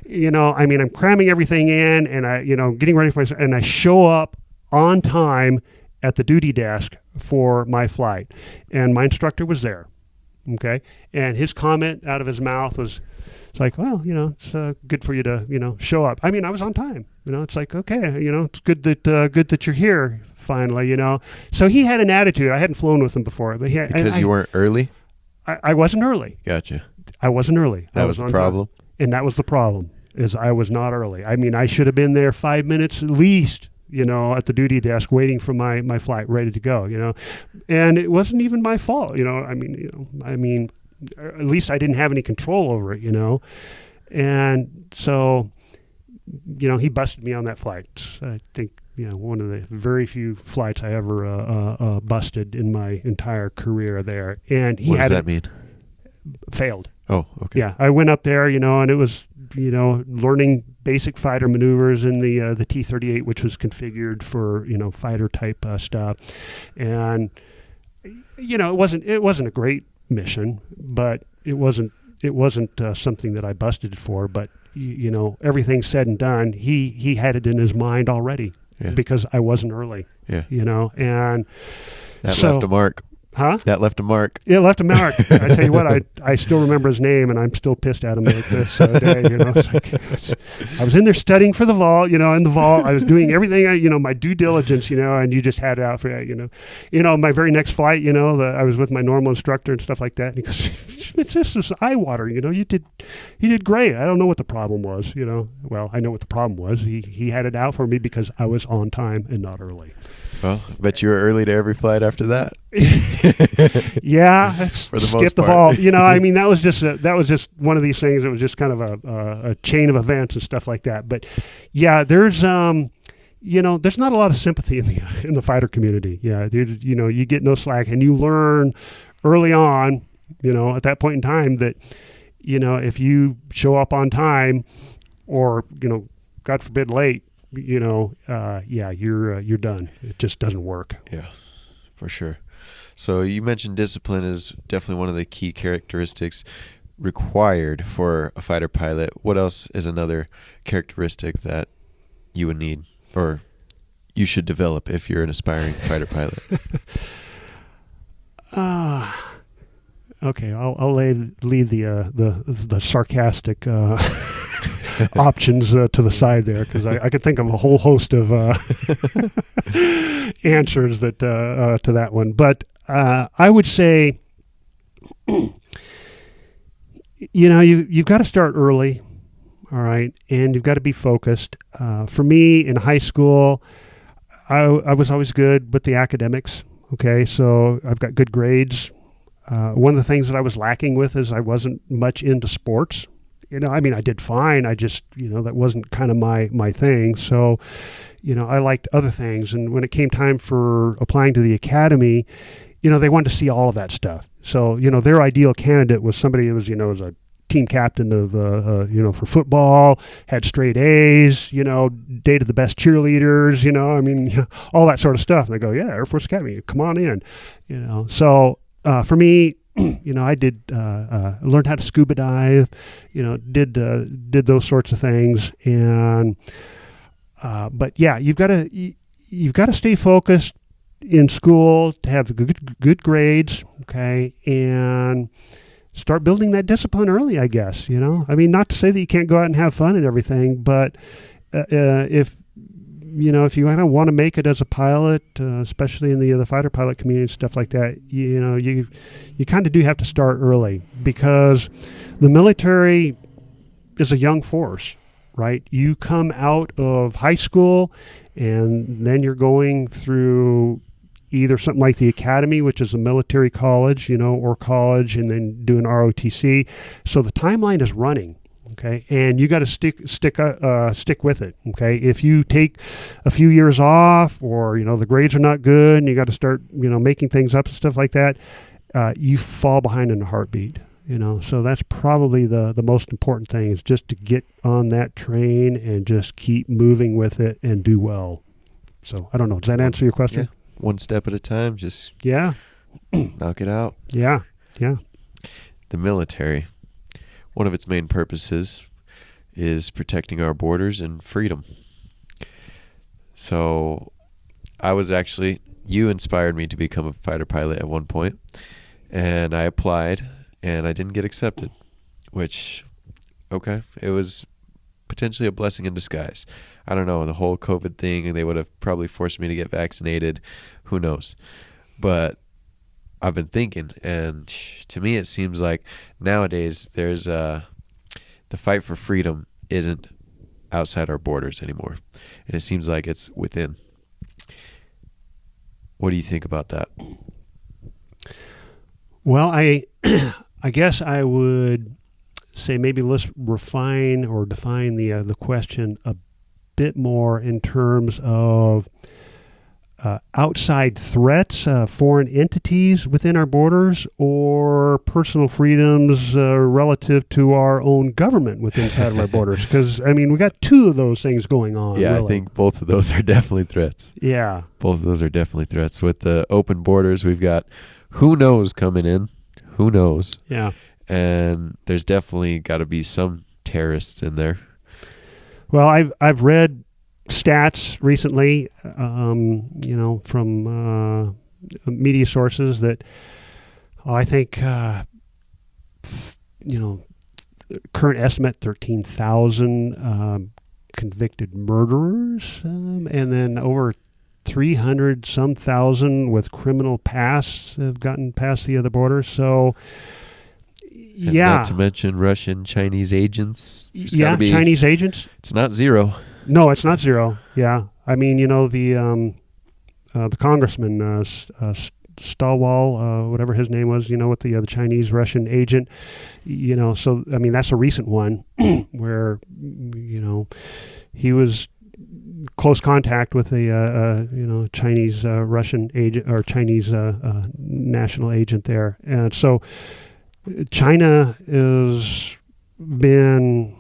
I'm cramming everything in, and I, getting ready for and I show up on time at the duty desk for my flight. And my instructor was there, okay? And his comment out of his mouth was, it's like, well, it's good for you to, show up. I was on time. It's like, okay, it's good that you're here finally, So he had an attitude. I hadn't flown with him before. But because you weren't early? I wasn't early. Gotcha. I wasn't early. That was the problem? And that was the problem, is I was not early. I should have been there 5 minutes at least, at the duty desk waiting for my flight ready to go, and it wasn't even my fault, at least I didn't have any control over it, and so he busted me on that flight. I think, one of the very few flights I ever busted in my entire career there. And he What does had that mean? failed. Oh, okay. Yeah, I went up there, and it was, learning basic fighter maneuvers in the T-38, which was configured for, fighter type stuff. And, it wasn't a great mission, but it wasn't something that I busted for. But, everything said and done, he had it in his mind already. Yeah. Because I wasn't early, Yeah. And That left a mark. Huh? That left a mark. It left a mark. I tell you what, I still remember his name, and I'm still pissed at him this day. It's like, I was in there studying for the vault, in the vault. I was doing everything, my due diligence, and you just had it out for that, my very next flight, I was with my normal instructor and stuff like that. And he goes, it's just this eye water, you did great. I don't know what the problem was, Well, I know what the problem was. He had it out for me because I was on time and not early. Well, I bet you were early to every flight after that. Yeah, for the skip most the part. vault. That was just one of these things. It was just kind of a chain of events and stuff like that. But yeah, there's there's not a lot of sympathy in the fighter community. Yeah, you get no slack, and you learn early on, at that point in time that if you show up on time, or God forbid late, you're done. It just doesn't work. Yeah, for sure. So you mentioned discipline is definitely one of the key characteristics required for a fighter pilot. What else is another characteristic that you would need or you should develop if you're an aspiring fighter pilot? Okay, I'll leave the sarcastic options to the side there, because I could think of a whole host of answers that to that one. But I would say, you've got to start early, all right, and you've got to be focused. For me, in high school, I was always good with the academics. Okay, so I've got good grades. One of the things that I was lacking with is I wasn't much into sports. I did fine. I just, that wasn't kind of my thing. So, I liked other things. And when it came time for applying to the academy, they wanted to see all of that stuff. So, their ideal candidate was somebody who was, was a team captain of, for football, had straight A's, dated the best cheerleaders, all that sort of stuff. And they go, yeah, Air Force Academy, come on in, So for me, I did learned how to scuba dive, did those sorts of things, and but yeah, you've got to stay focused in school to have good grades, okay, and start building that discipline early, I guess. Not to say that you can't go out and have fun and everything, but if you want to make it as a pilot, especially in the fighter pilot community and stuff like that, you kind of do have to start early, because the military is a young force, right? You come out of high school, and then you're going through either something like the academy, which is a military college, or college, and then do an ROTC. So the timeline is running. Okay, and you got to stick with it. Okay, if you take a few years off, or the grades are not good, and you got to start making things up and stuff like that, you fall behind in a heartbeat. So that's probably the most important thing, is just to get on that train and just keep moving with it and do well. So I don't know. Does that answer your question? Yeah. One step at a time. Just knock it out. Yeah. The military, one of its main purposes is protecting our borders and freedom. So you inspired me to become a fighter pilot at one point, and I applied, and I didn't get accepted, which, okay, it was potentially a blessing in disguise. I don't know, the whole COVID thing, and they would have probably forced me to get vaccinated. Who knows? But I've been thinking, and to me it seems like nowadays there's the fight for freedom isn't outside our borders anymore, and it seems like it's within. What do you think about that? Well, I guess I would say maybe let's refine or define the question a bit more in terms of outside threats, foreign entities within our borders, or personal freedoms relative to our own government within inside of our borders. Because, I mean, we got two of those things going on. Yeah, really. I think both of those are definitely threats. Yeah. Both of those are definitely threats. With the open borders, we've got who knows coming in. Who knows? Yeah. And there's definitely got to be some terrorists in there. Well, I've read stats recently, from media sources that I think, current estimate 13,000 convicted murderers, and then over 300 some thousand with criminal pasts have gotten past the other border. So, And not to mention Russian, Chinese agents. Yeah, Chinese agents. It's not zero. No, it's not zero. Yeah, I mean, the congressman Stalwell, whatever his name was, with the Chinese Russian agent, So I mean, that's a recent one where he was close contact with a Chinese Russian agent or Chinese national agent there, and so China has been.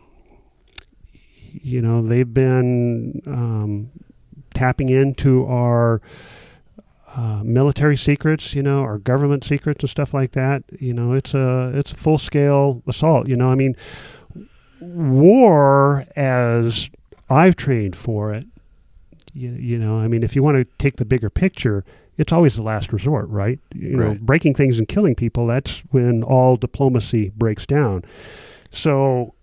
They've been tapping into our military secrets, our government secrets and stuff like that. It's a full-scale assault. I mean, war, as I've trained for it, I mean, if you want to take the bigger picture, it's always the last resort, right? Right. Breaking things and killing people, that's when all diplomacy breaks down. So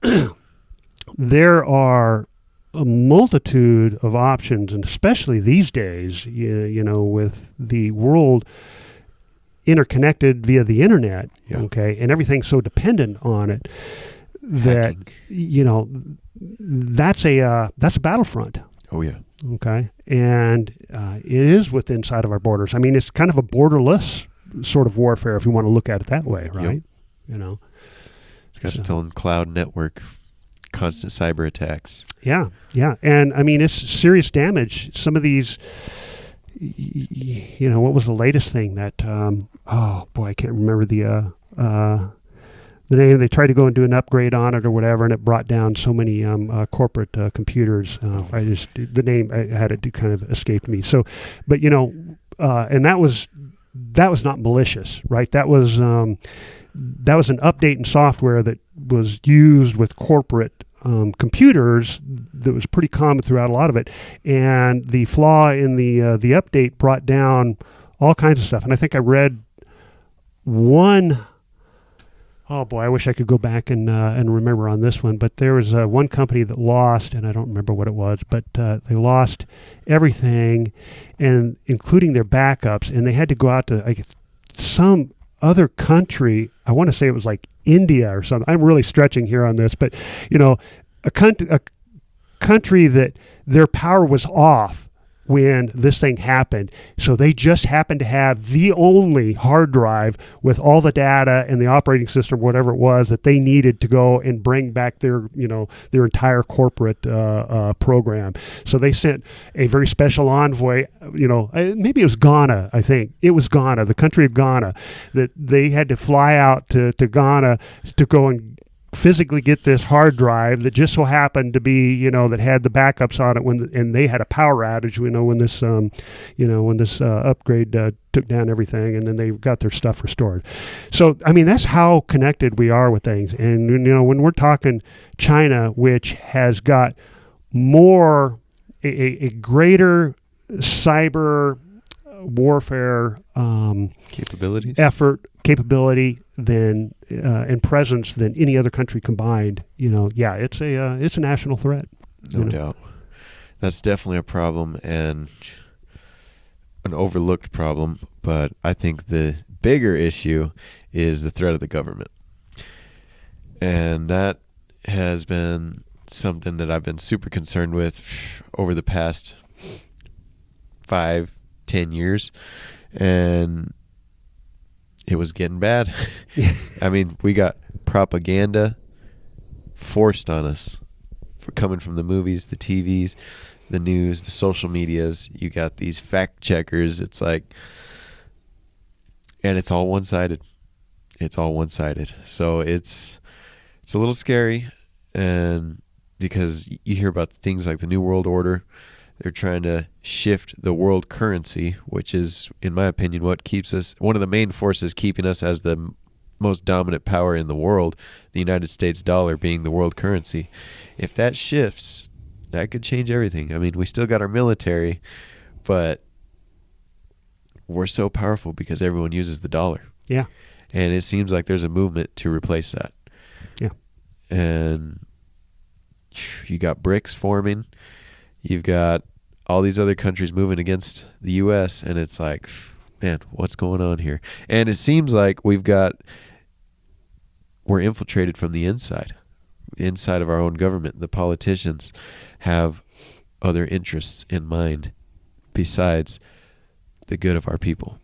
there are a multitude of options, and especially these days, with the world interconnected via the internet, okay, and everything's so dependent on it that that's a battlefront. Oh yeah. Okay, and it is within inside of our borders. I mean, it's kind of a borderless sort of warfare, if you want to look at it that way, right? Yep. It's got its own cloud network. Constant cyber attacks. Yeah. And I mean, it's serious damage. Some of these, what was the latest thing that, I can't remember the name. They tried to go and do an upgrade on it or whatever, and it brought down so many corporate computers. The name I had it kind of escaped me. So, but, and that was not malicious, right? That was an update in software that was used with corporate computers that was pretty common throughout a lot of it, and the flaw in the update brought down all kinds of stuff. And I think I read one. Oh boy, I wish I could go back and remember on this one. But there was one company that lost, and I don't remember what it was, but they lost everything, and including their backups, and they had to go out to some other country. I want to say it was like India or something. I'm really stretching here on this, but a country that their power was off when this thing happened. So they just happened to have the only hard drive with all the data and the operating system, whatever it was, that they needed to go and bring back their entire corporate program. So they sent a very special envoy, maybe it was Ghana, I think. It was Ghana, the country of Ghana, that they had to fly out to Ghana to go and physically get this hard drive that just so happened to be, that had the backups on it and they had a power outage, when this upgrade took down everything, and then they got their stuff restored. So, I mean, that's how connected we are with things. And, when we're talking China, which has got a greater cyber warfare capability than and presence than any other country combined. It's a national threat. No doubt. That's definitely a problem, and an overlooked problem. But I think the bigger issue is the threat of the government, and that has been something that I've been super concerned with over the past 5-10 years, and it was getting bad. I mean, we got propaganda forced on us, for coming from the movies, the TVs, the news, the social medias. You got these fact checkers. It's like, and it's all one-sided. It's all one-sided. So it's a little scary, and because you hear about things like the New World Order, they're trying to shift the world currency, which is, in my opinion, what keeps us, one of the main forces keeping us as the most dominant power in the world, the United States dollar being the world currency. If that shifts, that could change everything. I mean, we still got our military, but we're so powerful because everyone uses the dollar. Yeah. And it seems like there's a movement to replace that. Yeah. And you got BRICS forming. You've got all these other countries moving against the U.S., and it's like, man, what's going on here? And it seems like we're infiltrated from the inside of our own government. The politicians have other interests in mind besides the good of our people.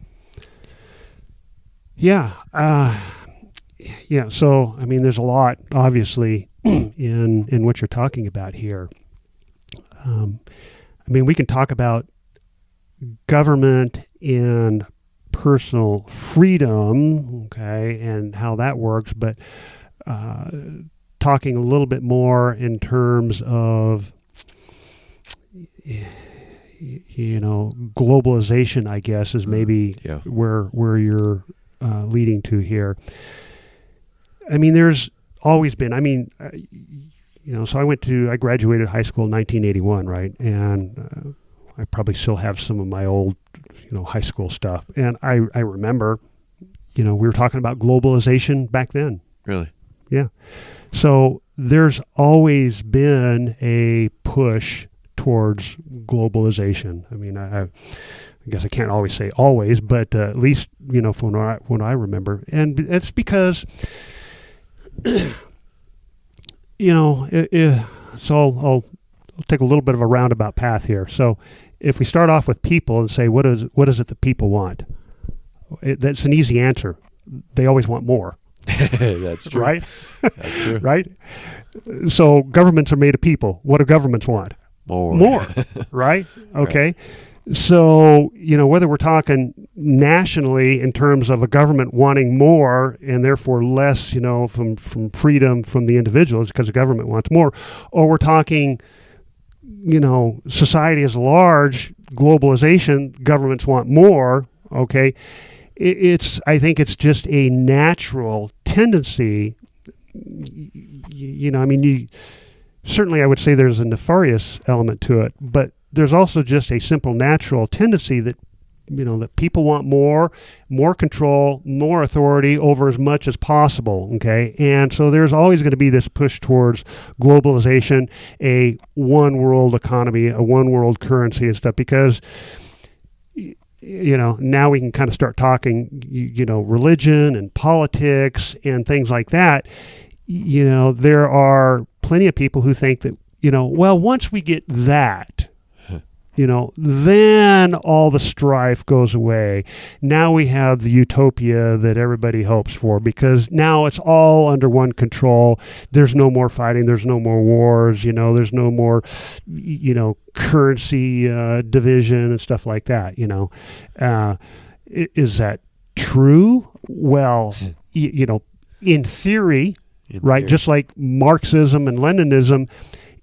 Yeah. Yeah. So, I mean, there's a lot, obviously, in what you're talking about here. I mean, we can talk about government and personal freedom, okay, and how that works, but talking a little bit more in terms of, globalization, I guess, is maybe where you're leading to here. I mean, there's always been, so I graduated high school in 1981, right? And I probably still have some of my old, high school stuff. And I remember, we were talking about globalization back then. Really? Yeah. So there's always been a push towards globalization. I mean, I guess I can't always say always, but at least, from when I remember. And it's because, so I'll take a little bit of a roundabout path here. So if we start off with people and say, what is it that people want? That's an easy answer. They always want more. That's true. Right? That's true. Right? So governments are made of people. What do governments want? More. Right? Okay. Right. So, whether we're talking nationally in terms of a government wanting more and therefore less, from freedom from the individuals because the government wants more, or we're talking, society as large, globalization, governments want more, okay? I think it's just a natural tendency, certainly I would say there's a nefarious element to it, but there's also just a simple natural tendency that, that people want more control, more authority over as much as possible, okay? And so there's always going to be this push towards globalization, a one world economy, a one world currency and stuff, because, now we can kind of start talking, religion and politics and things like that. There are plenty of people who think that, once we get that, then all the strife goes away. Now we have the utopia that everybody hopes for because now it's all under one control. There's no more fighting. There's no more wars. There's no more, currency division and stuff like that. Is that true? Well, in theory, right? Just like Marxism and Leninism,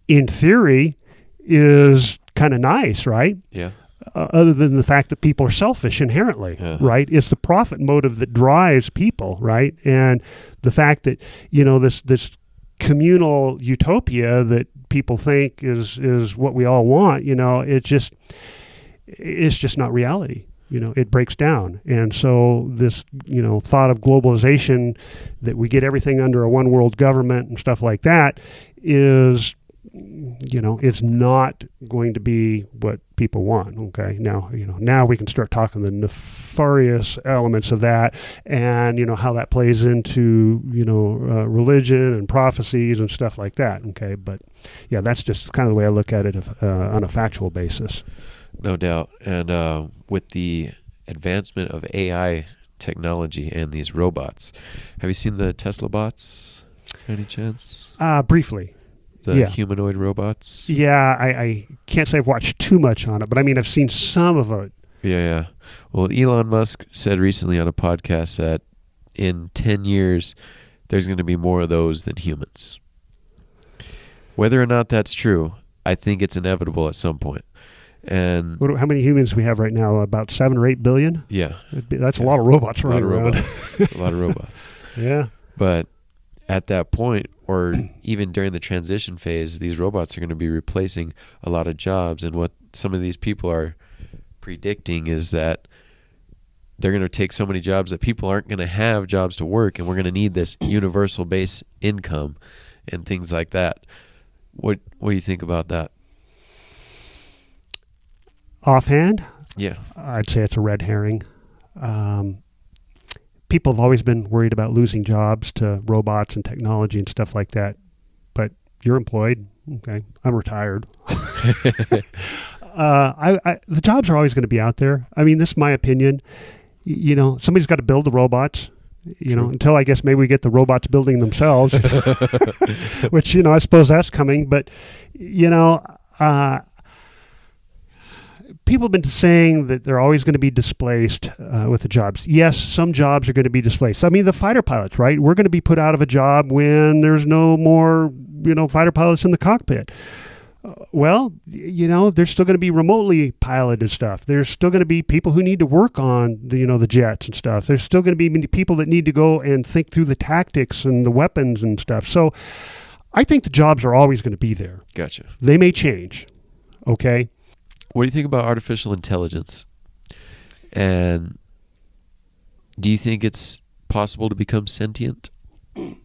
in theory, is kind of nice, right? Yeah. Other than the fact that people are selfish inherently, right? It's the profit motive that drives people, right? And the fact that, this communal utopia that people think is what we all want, it's just not reality. It breaks down. And so this, thought of globalization, that we get everything under a one world government and stuff like that is, it's not going to be what people want. Okay. Now we can start talking the nefarious elements of that and, how that plays into, religion and prophecies and stuff like that. Okay. But yeah, that's just kind of the way I look at it on a factual basis. No doubt. And with the advancement of AI technology and these robots, have you seen the Tesla bots? Any chance? Briefly. The humanoid robots? Yeah, I can't say I've watched too much on it, but I mean, I've seen some of it. Yeah. Well, Elon Musk said recently on a podcast that in 10 years, there's going to be more of those than humans. Whether or not that's true, I think it's inevitable at some point. And how many humans do we have right now? About 7 or 8 billion? Yeah. That's a lot of robots running around. It's a lot of robots. Yeah. But at that point, or even during the transition phase, these robots are going to be replacing a lot of jobs. And what some of these people are predicting is that they're going to take so many jobs that people aren't going to have jobs to work, and we're going to need this universal base income and things like that. What do you think about that? Offhand? Yeah. I'd say it's a red herring. People have always been worried about losing jobs to robots and technology and stuff like that. But you're employed. Okay. I'm retired. The jobs are always going to be out there. I mean, this is my opinion. Somebody's got to build the robots. Until I guess maybe we get the robots building themselves, which, I suppose that's coming. But, people have been saying that they're always going to be displaced with the jobs. Yes, some jobs are going to be displaced. I mean, the fighter pilots, right? We're going to be put out of a job when there's no more, fighter pilots in the cockpit. There's still going to be remotely piloted stuff. There's still going to be people who need to work on the jets and stuff. There's still going to be people that need to go and think through the tactics and the weapons and stuff. So I think the jobs are always going to be there. Gotcha. They may change. Okay. What do you think about artificial intelligence? And do you think it's possible to become sentient? You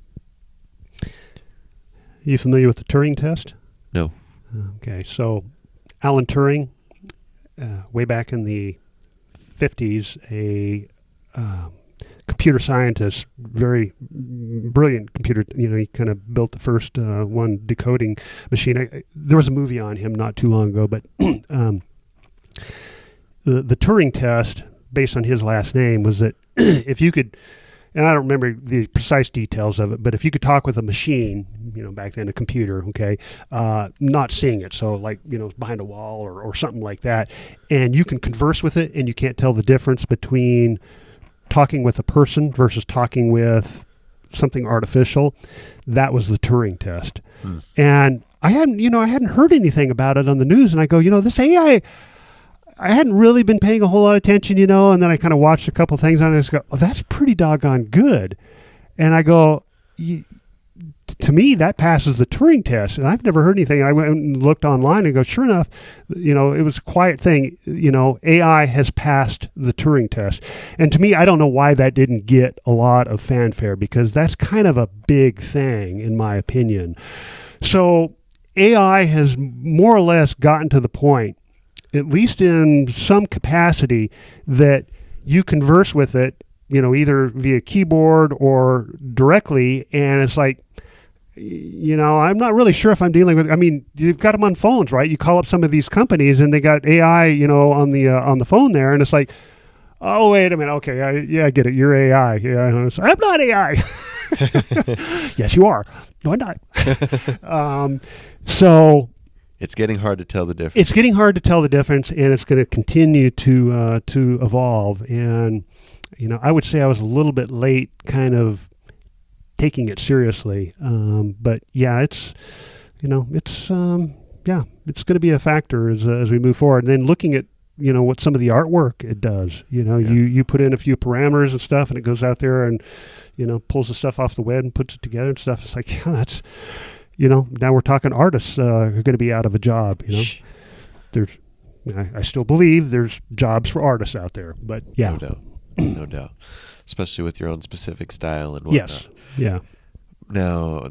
familiar with the Turing test? No. Okay, so Alan Turing, way back in the 50s, a computer scientist, very brilliant computer, he kind of built the first one decoding machine. There was a movie on him not too long ago, but the Turing test, based on his last name, was that if you could, and I don't remember the precise details of it, but if you could talk with a machine, back then a computer, okay, not seeing it, so like, behind a wall or something like that, and you can converse with it and you can't tell the difference between talking with a person versus talking with something artificial, that was the Turing test. And I hadn't heard anything about it on the news, and I go, this AI, I hadn't really been paying a whole lot of attention, and then I kind of watched a couple things on it and I go, oh, that's pretty doggone good. And I go, to me, that passes the Turing test. And I've never heard anything. I went and looked online and go, sure enough, it was a quiet thing. AI has passed the Turing test. And to me, I don't know why that didn't get a lot of fanfare, because that's kind of a big thing, in my opinion. So AI has more or less gotten to the point, at least in some capacity, that you converse with it, either via keyboard or directly, and it's like, I'm not really sure if I'm dealing with, you've got them on phones, right? You call up some of these companies and they got AI, on the phone there, and it's like, oh, wait a minute, okay, I get it, you're AI. Yeah, so, I'm not AI. Yes, you are. No, I'm not. So it's getting hard to tell the difference. It's getting hard to tell the difference, and it's going to continue to evolve. And I would say I was a little bit late, kind of taking it seriously. But yeah, it's going to be a factor as we move forward. And then looking at what some of the artwork it does. You put in a few parameters and stuff, and it goes out there and pulls the stuff off the web and puts it together and stuff. It's like, yeah, that's. Now we're talking artists who are going to be out of a job. I still believe there's jobs for artists out there, but yeah. No doubt. Especially with your own specific style and whatnot. Yes, yeah. Now,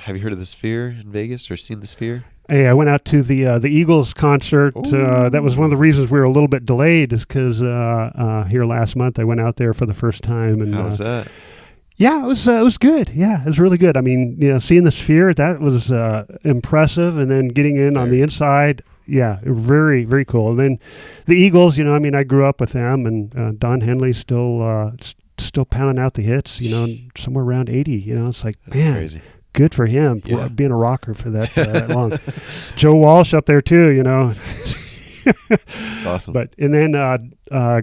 have you heard of the Sphere in Vegas or seen the Sphere? Hey, I went out to the Eagles concert. That was one of the reasons we were a little bit delayed, is because here last month I went out there for the first time. And how was that? Yeah, it was good. Yeah, it was really good. I mean, seeing the Sphere, that was impressive, and then getting in on the inside, yeah, very, very cool. And then the Eagles, I grew up with them, and Don Henley's still still pounding out the hits, somewhere around 80. It's like, That's man, crazy. good for him Yeah. being a rocker for that long. Joe Walsh up there too, That's awesome. But and then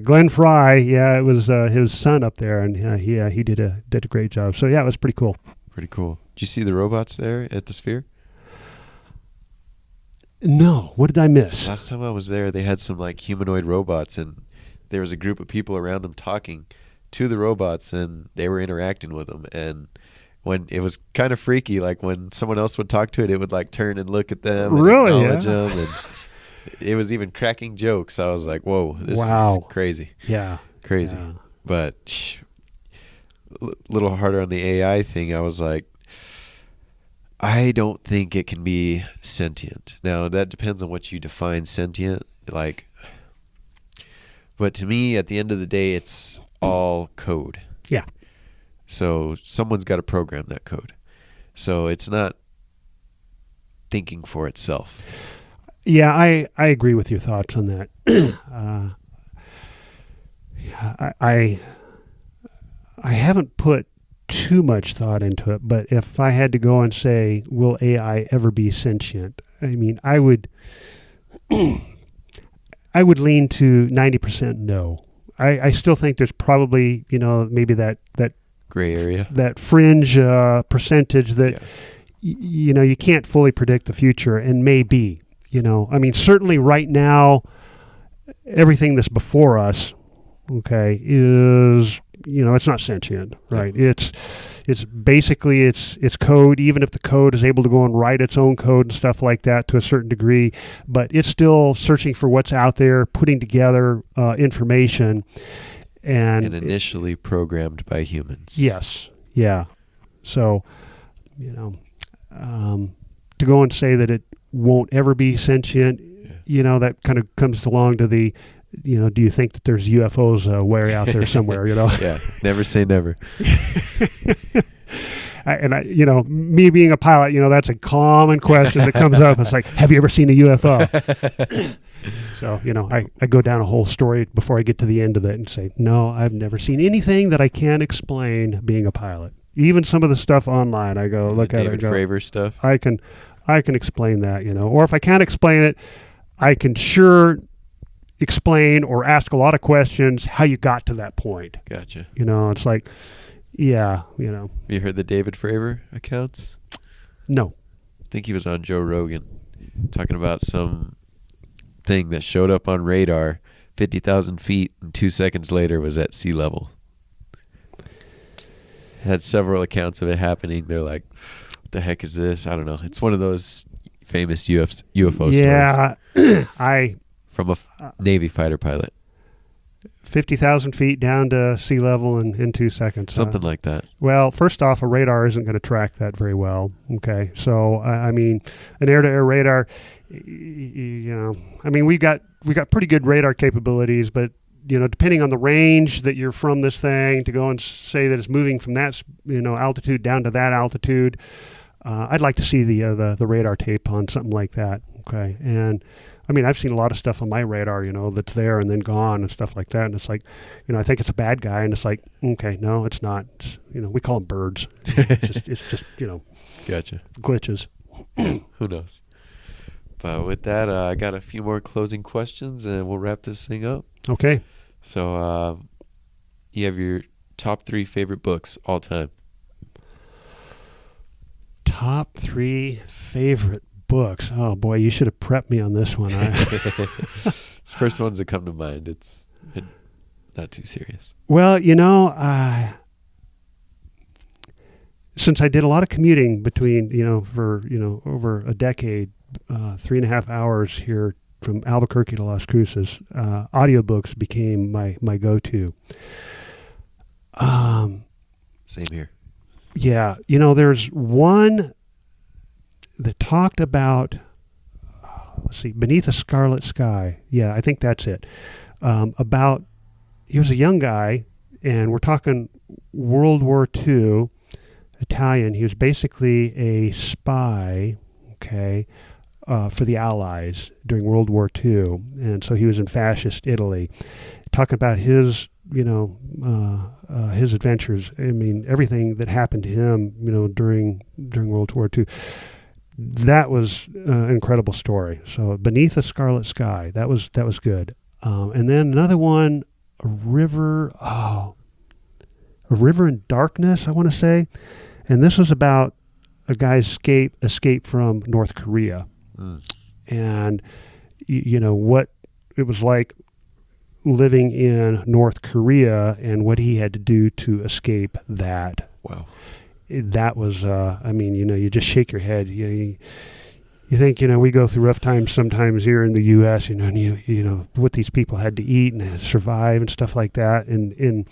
Glenn Fry, it was his son up there, and he did a great job. So it was pretty cool. Pretty cool. Did you see the robots there at the Sphere? No, what did I miss? Last time I was there, they had some like humanoid robots, and there was a group of people around them talking to the robots, and they were interacting with them. And when it was kind of freaky, like when someone else would talk to it, it would like turn and look at them and Really? acknowledge Yeah. them, and it was even cracking jokes. I was like, "Whoa, this Wow. is crazy, Yeah, crazy." yeah. But a little harder on the AI thing. I was like, I don't think it can be sentient. Now that depends on what you define sentient. Like, but to me, at the end of the day, it's all code. Yeah. So someone's got to program that code. So it's not thinking for itself. Yeah, I agree with your thoughts on that. I haven't put too much thought into it, but if I had to go and say, will AI ever be sentient? I mean, I would lean to 90% no. I still think there's probably, maybe that Gray area. that fringe percentage that you can't fully predict the future, and maybe, I mean, certainly right now, everything that's before us, okay, is, it's not sentient, right? It's basically it's code, even if the code is able to go and write its own code and stuff like that to a certain degree, but it's still searching for what's out there, putting together information. And initially programmed by humans. Yes. Yeah. So, to go and say that it won't ever be sentient, that kind of comes along to the, do you think that there's UFOs way out there somewhere, Yeah. Never say never. Me being a pilot, that's a common question that comes up. It's like, have you ever seen a UFO? So, I go down a whole story before I get to the end of it and say, no, I've never seen anything that I can't explain being a pilot. Even some of the stuff online, I go look at it. David Fravor stuff. I can explain that, or if I can't explain it, I can sure explain or ask a lot of questions how you got to that point. Gotcha. It's like, yeah, Have you heard the David Fravor accounts? No. I think he was on Joe Rogan talking about some thing that showed up on radar 50,000 feet and 2 seconds later was at sea level. Had several accounts of it happening. They're like, what the heck is this? I don't know. It's one of those famous UFO stories. Yeah. From a Navy fighter pilot. 50,000 feet down to sea level in 2 seconds. Something like that. Well, first off, a radar isn't going to track that very well. Okay. So, I mean, an air-to-air radar, we got pretty good radar capabilities, but, depending on the range that you're from this thing, to go and say that it's moving from that, altitude down to that altitude, I'd like to see the radar tape on something like that. Okay. And, I mean, I've seen a lot of stuff on my radar, that's there and then gone and stuff like that. And it's like, I think it's a bad guy. And it's like, okay, no, it's not. It's, we call them birds. It's just, Gotcha. glitches. Who knows? But with that, I got a few more closing questions and we'll wrap this thing up. Okay. So, you have your top 3 favorite books all time. Top 3 favorite books. Oh boy, you should have prepped me on this one. It's the first ones that come to mind. It's not too serious. Well, since I did a lot of commuting between, for, over a decade, 3.5 hours here from Albuquerque to Las Cruces, audiobooks became my go-to. Same here. Yeah. There's one that talked about, Beneath a Scarlet Sky. Yeah, I think that's it. He was a young guy, and we're talking World War II, Italian. He was basically a spy, okay, for the Allies during World War II. And so he was in fascist Italy. Talking about his his adventures. I mean, everything that happened to him, during World War II. That was an incredible story. So Beneath a Scarlet Sky, that was good. And then another one, A River in Darkness, I want to say. And this was about a guy's escape from North Korea. And, what it was like living in North Korea and what he had to do to escape that. Wow. That was, you just shake your head. You think, we go through rough times sometimes here in the U.S., and what these people had to eat and survive and stuff like that, and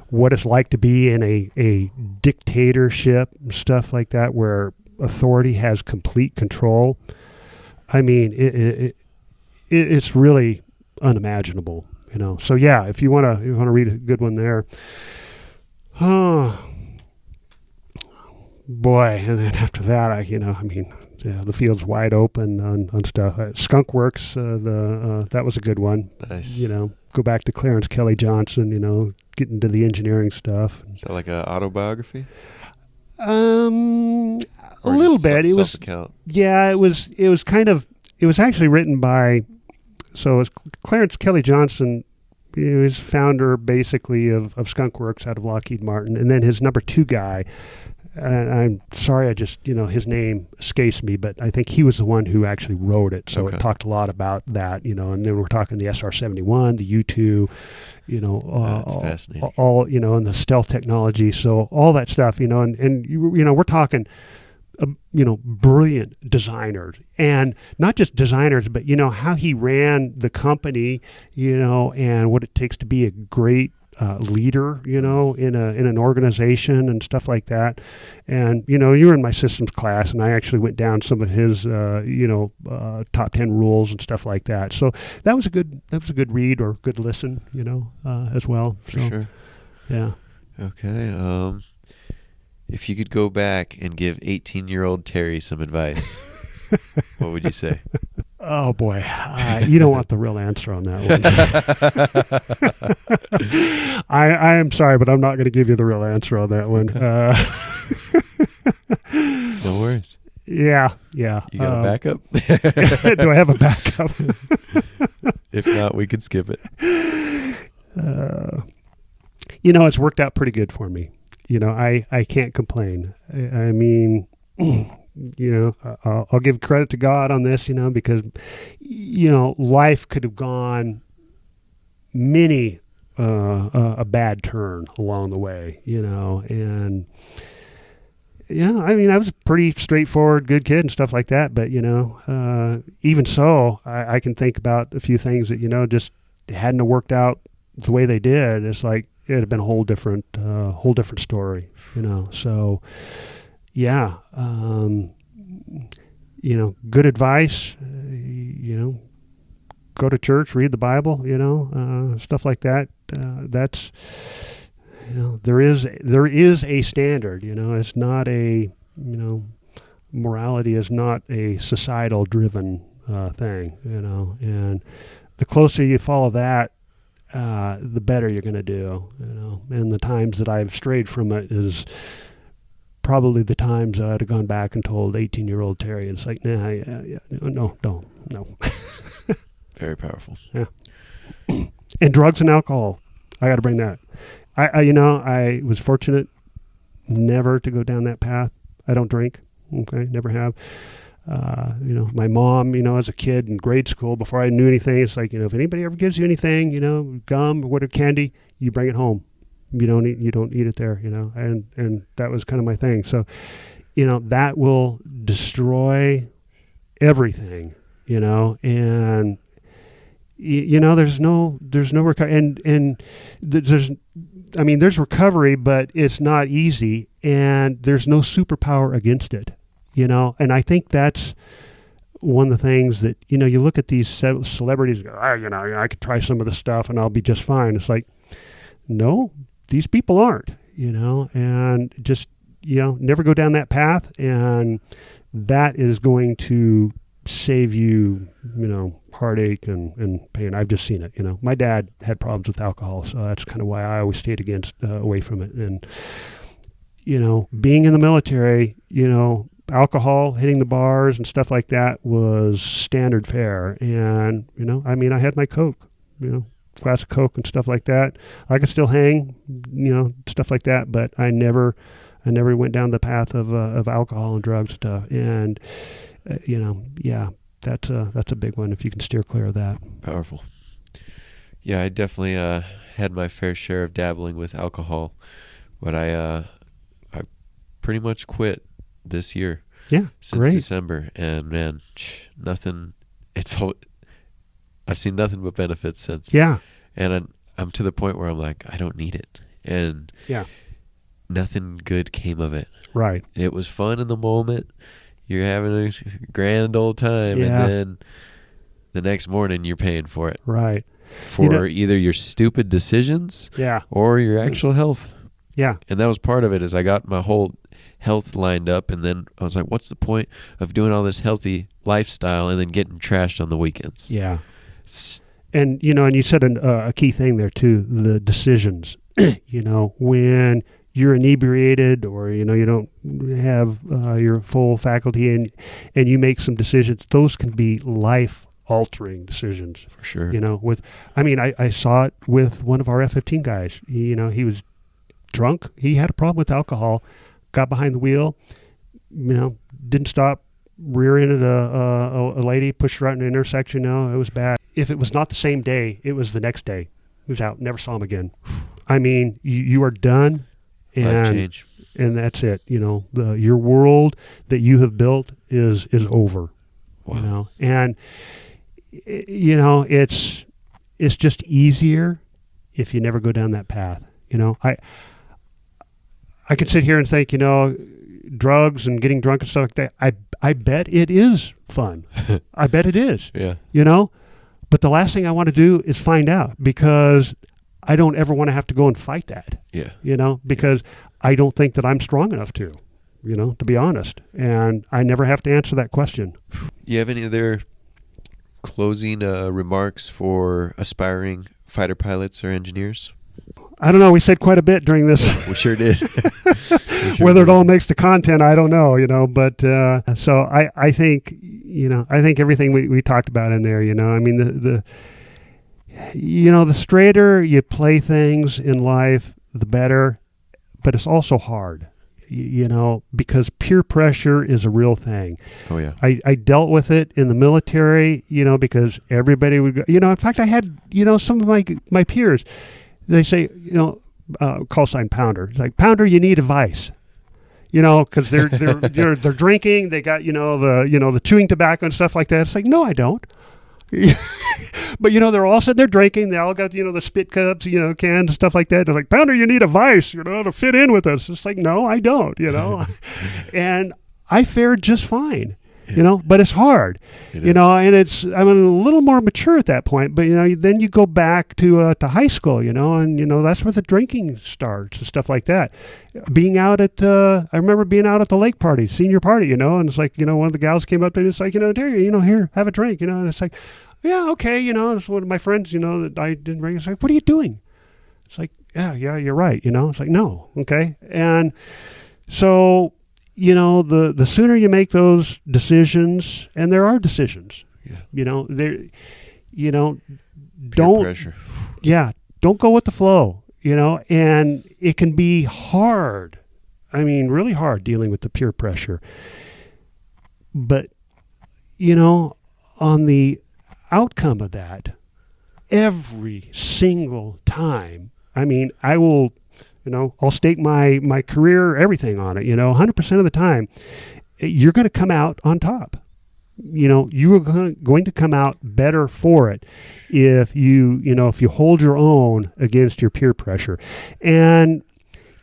what it's like to be in a dictatorship and stuff like that where authority has complete control. I mean, it's really unimaginable, So yeah, if you want to read a good one there. Boy, and then after that, the field's wide open on stuff. Skunk Works, that was a good one. Nice. Go back to Clarence Kelly Johnson, get into the engineering stuff. Is that like an autobiography? A little bit. It was self-account? Yeah, it was actually written by, so it was Clarence Kelly Johnson. He was founder basically of Skunk Works out of Lockheed Martin, and then his number 2 guy. And I'm sorry, his name escapes me, but I think he was the one who actually wrote it. So It talked a lot about that, and then we're talking the SR-71, the U-2, That's fascinating. all, and the stealth technology. So all that stuff, and we're talking, brilliant designers, and not just designers, but, how he ran the company, and what it takes to be a great leader, in an organization and stuff like that. And, you were in my systems class, and I actually went down some of his, top 10 rules and stuff like that. So that was a good read or good listen, as well. For sure. Yeah. Okay. If you could go back and give 18-year-old Terry some advice, what would you say? Oh boy, you don't want the real answer on that one. I am sorry, but I'm not going to give you the real answer on that one. No worries. Yeah. You got a backup? Do I have a backup? If not, we can skip it. It's worked out pretty good for me. I can't complain. I mean, I'll give credit to God on this, because, life could have gone many a bad turn along the way, and, I was a pretty straightforward, good kid and stuff like that. But, even so, I can think about a few things that, just hadn't worked out the way they did. It's like it'd have been a whole different story, So, yeah, good advice. Go to church, read the Bible. Stuff like that. That's. There is a standard. It's not a. Morality is not a societal driven thing. And the closer you follow that, the better you're going to do. And the times that I've strayed from it is probably the times that I'd have gone back and told 18-year-old Terry, it's like, no. Very powerful. Yeah. And drugs and alcohol. I got to bring that. I was fortunate never to go down that path. I don't drink. Okay. Never have. My mom, as a kid in grade school, before I knew anything, it's like, if anybody ever gives you anything, gum or whatever, candy, you bring it home. You don't eat it there, and that was kind of my thing. So, that will destroy everything, and there's no recovery, and there's recovery, but it's not easy, and there's no superpower against it, and I think that's one of the things that, you look at these celebrities, go, I could try some of the stuff and I'll be just fine. It's like, no, these people aren't, and just, never go down that path. And that is going to save you, heartache and pain. I've just seen it. My dad had problems with alcohol, so that's kind of why I always stayed away from it. And being in the military, alcohol, hitting the bars and stuff like that was standard fare. And I had my Coke, glass of Coke and stuff like that. I could still hang, stuff like that, but I never went down the path of alcohol and drug stuff. And that's a big one if you can steer clear of that. Powerful. Yeah, I definitely had my fair share of dabbling with alcohol, but I pretty much quit this year. Yeah, since great. December, and man, nothing. I've seen nothing but benefits since. Yeah, and I'm to the point where I'm like, I don't need it, and nothing good came of it. Right. It was fun in the moment. You're having a grand old time, and then the next morning you're paying for it. Right. For either your stupid decisions, or your actual health. Yeah. And that was part of it. Is I got my whole health lined up, and then I was like, what's the point of doing all this healthy lifestyle and then getting trashed on the weekends? Yeah. And and you said a key thing there too, the decisions. When you're inebriated or you don't have your full faculty and you make some decisions, those can be life altering decisions. For sure. I saw it with one of our F-15 guys. He was drunk. He had a problem with alcohol. Got behind the wheel, didn't stop, rear-ended a lady, pushed her out in an intersection. No, it was bad. If it was not the same day, it was the next day. He was out, never saw him again. You are done, Life change. And that's it. Your world that you have built is over. Wow. And it's just easier if you never go down that path. I could sit here and think, drugs and getting drunk and stuff like that. I bet it is fun. I bet it is. Yeah. But the last thing I want to do is find out, because I don't ever want to have to go and fight that. Yeah. Because I don't think that I'm strong enough to be honest. And I never have to answer that question. You have any other closing remarks for aspiring fighter pilots or engineers? I don't know. We said quite a bit during this. We sure did. Whether it all makes the content, I don't know, but so I think, I think everything we talked about in there, the straighter you play things in life, the better, but it's also hard, because peer pressure is a real thing. Oh, yeah. I dealt with it in the military, because everybody would go, in fact, I had, some of my peers, they say, call sign Pounder. It's like, Pounder, you need advice. Because they're drinking. They got the chewing tobacco and stuff like that. It's like, no, I don't. But they're all sitting there drinking. They all got the spit cups, cans and stuff like that. They're like, Pounder, you need advice, to fit in with us. It's like, no, I don't. And I fared just fine. But it's hard, and I'm a little more mature at that point, but, then you go back to high school, and, that's where the drinking starts and stuff like that. Being out at, I remember being out at the lake party, senior party, and it's like, one of the gals came up to me, it's like, Terry, here, have a drink, and it's like, yeah, okay, it's one of my friends, that I didn't drink. It's like, what are you doing? It's like, yeah, you're right, It's like, no, okay. And so, the sooner you make those decisions, and there are decisions, don't pressure. Yeah, don't go with the flow, and it can be hard. Really hard dealing with the peer pressure. But, on the outcome of that, every single time, I will, I'll stake my career, everything on it, 100% of the time, you're going to come out on top. You are going to come out better for it if you hold your own against your peer pressure. And,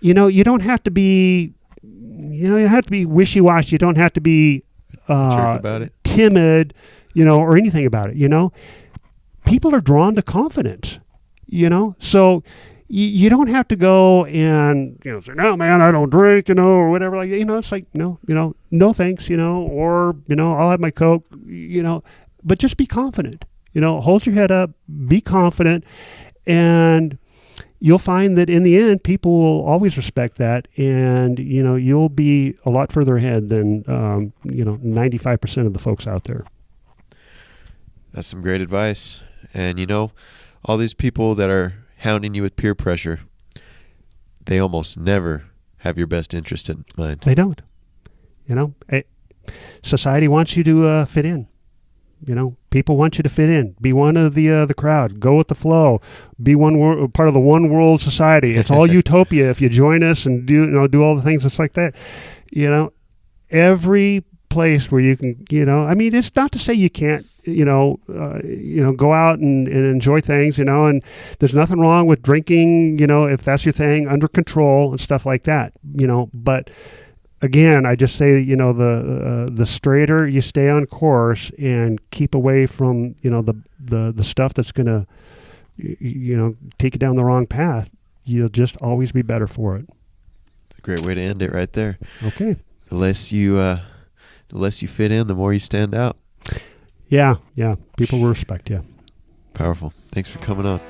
you don't have to be, you have to be wishy-washy. You don't have to be about it. Timid, or anything about it, People are drawn to confidence, so you don't have to go and, say, no, man, I don't drink, or whatever. Like, it's like, no, no thanks, or, I'll have my Coke, but just be confident, hold your head up, be confident. And you'll find that in the end, people will always respect that. And, you'll be a lot further ahead than, 95% of the folks out there. That's some great advice. And, all these people that are hounding you with peer pressure, they almost never have your best interest in mind. They don't. Society wants you to fit in. People want you to fit in. Be one of the crowd. Go with the flow. Be part of the one world society. It's all utopia if you join us and do all the things that's like that. Every place where you can, it's not to say you can't, go out and enjoy things, and there's nothing wrong with drinking, if that's your thing, under control and stuff like that, but again, I just say, the straighter you stay on course and keep away from, the stuff that's going to, take you down the wrong path, you'll just always be better for it. It's a great way to end it right there. Okay. The less you fit in, the more you stand out. Yeah. People will respect you. Powerful. Thanks for coming on.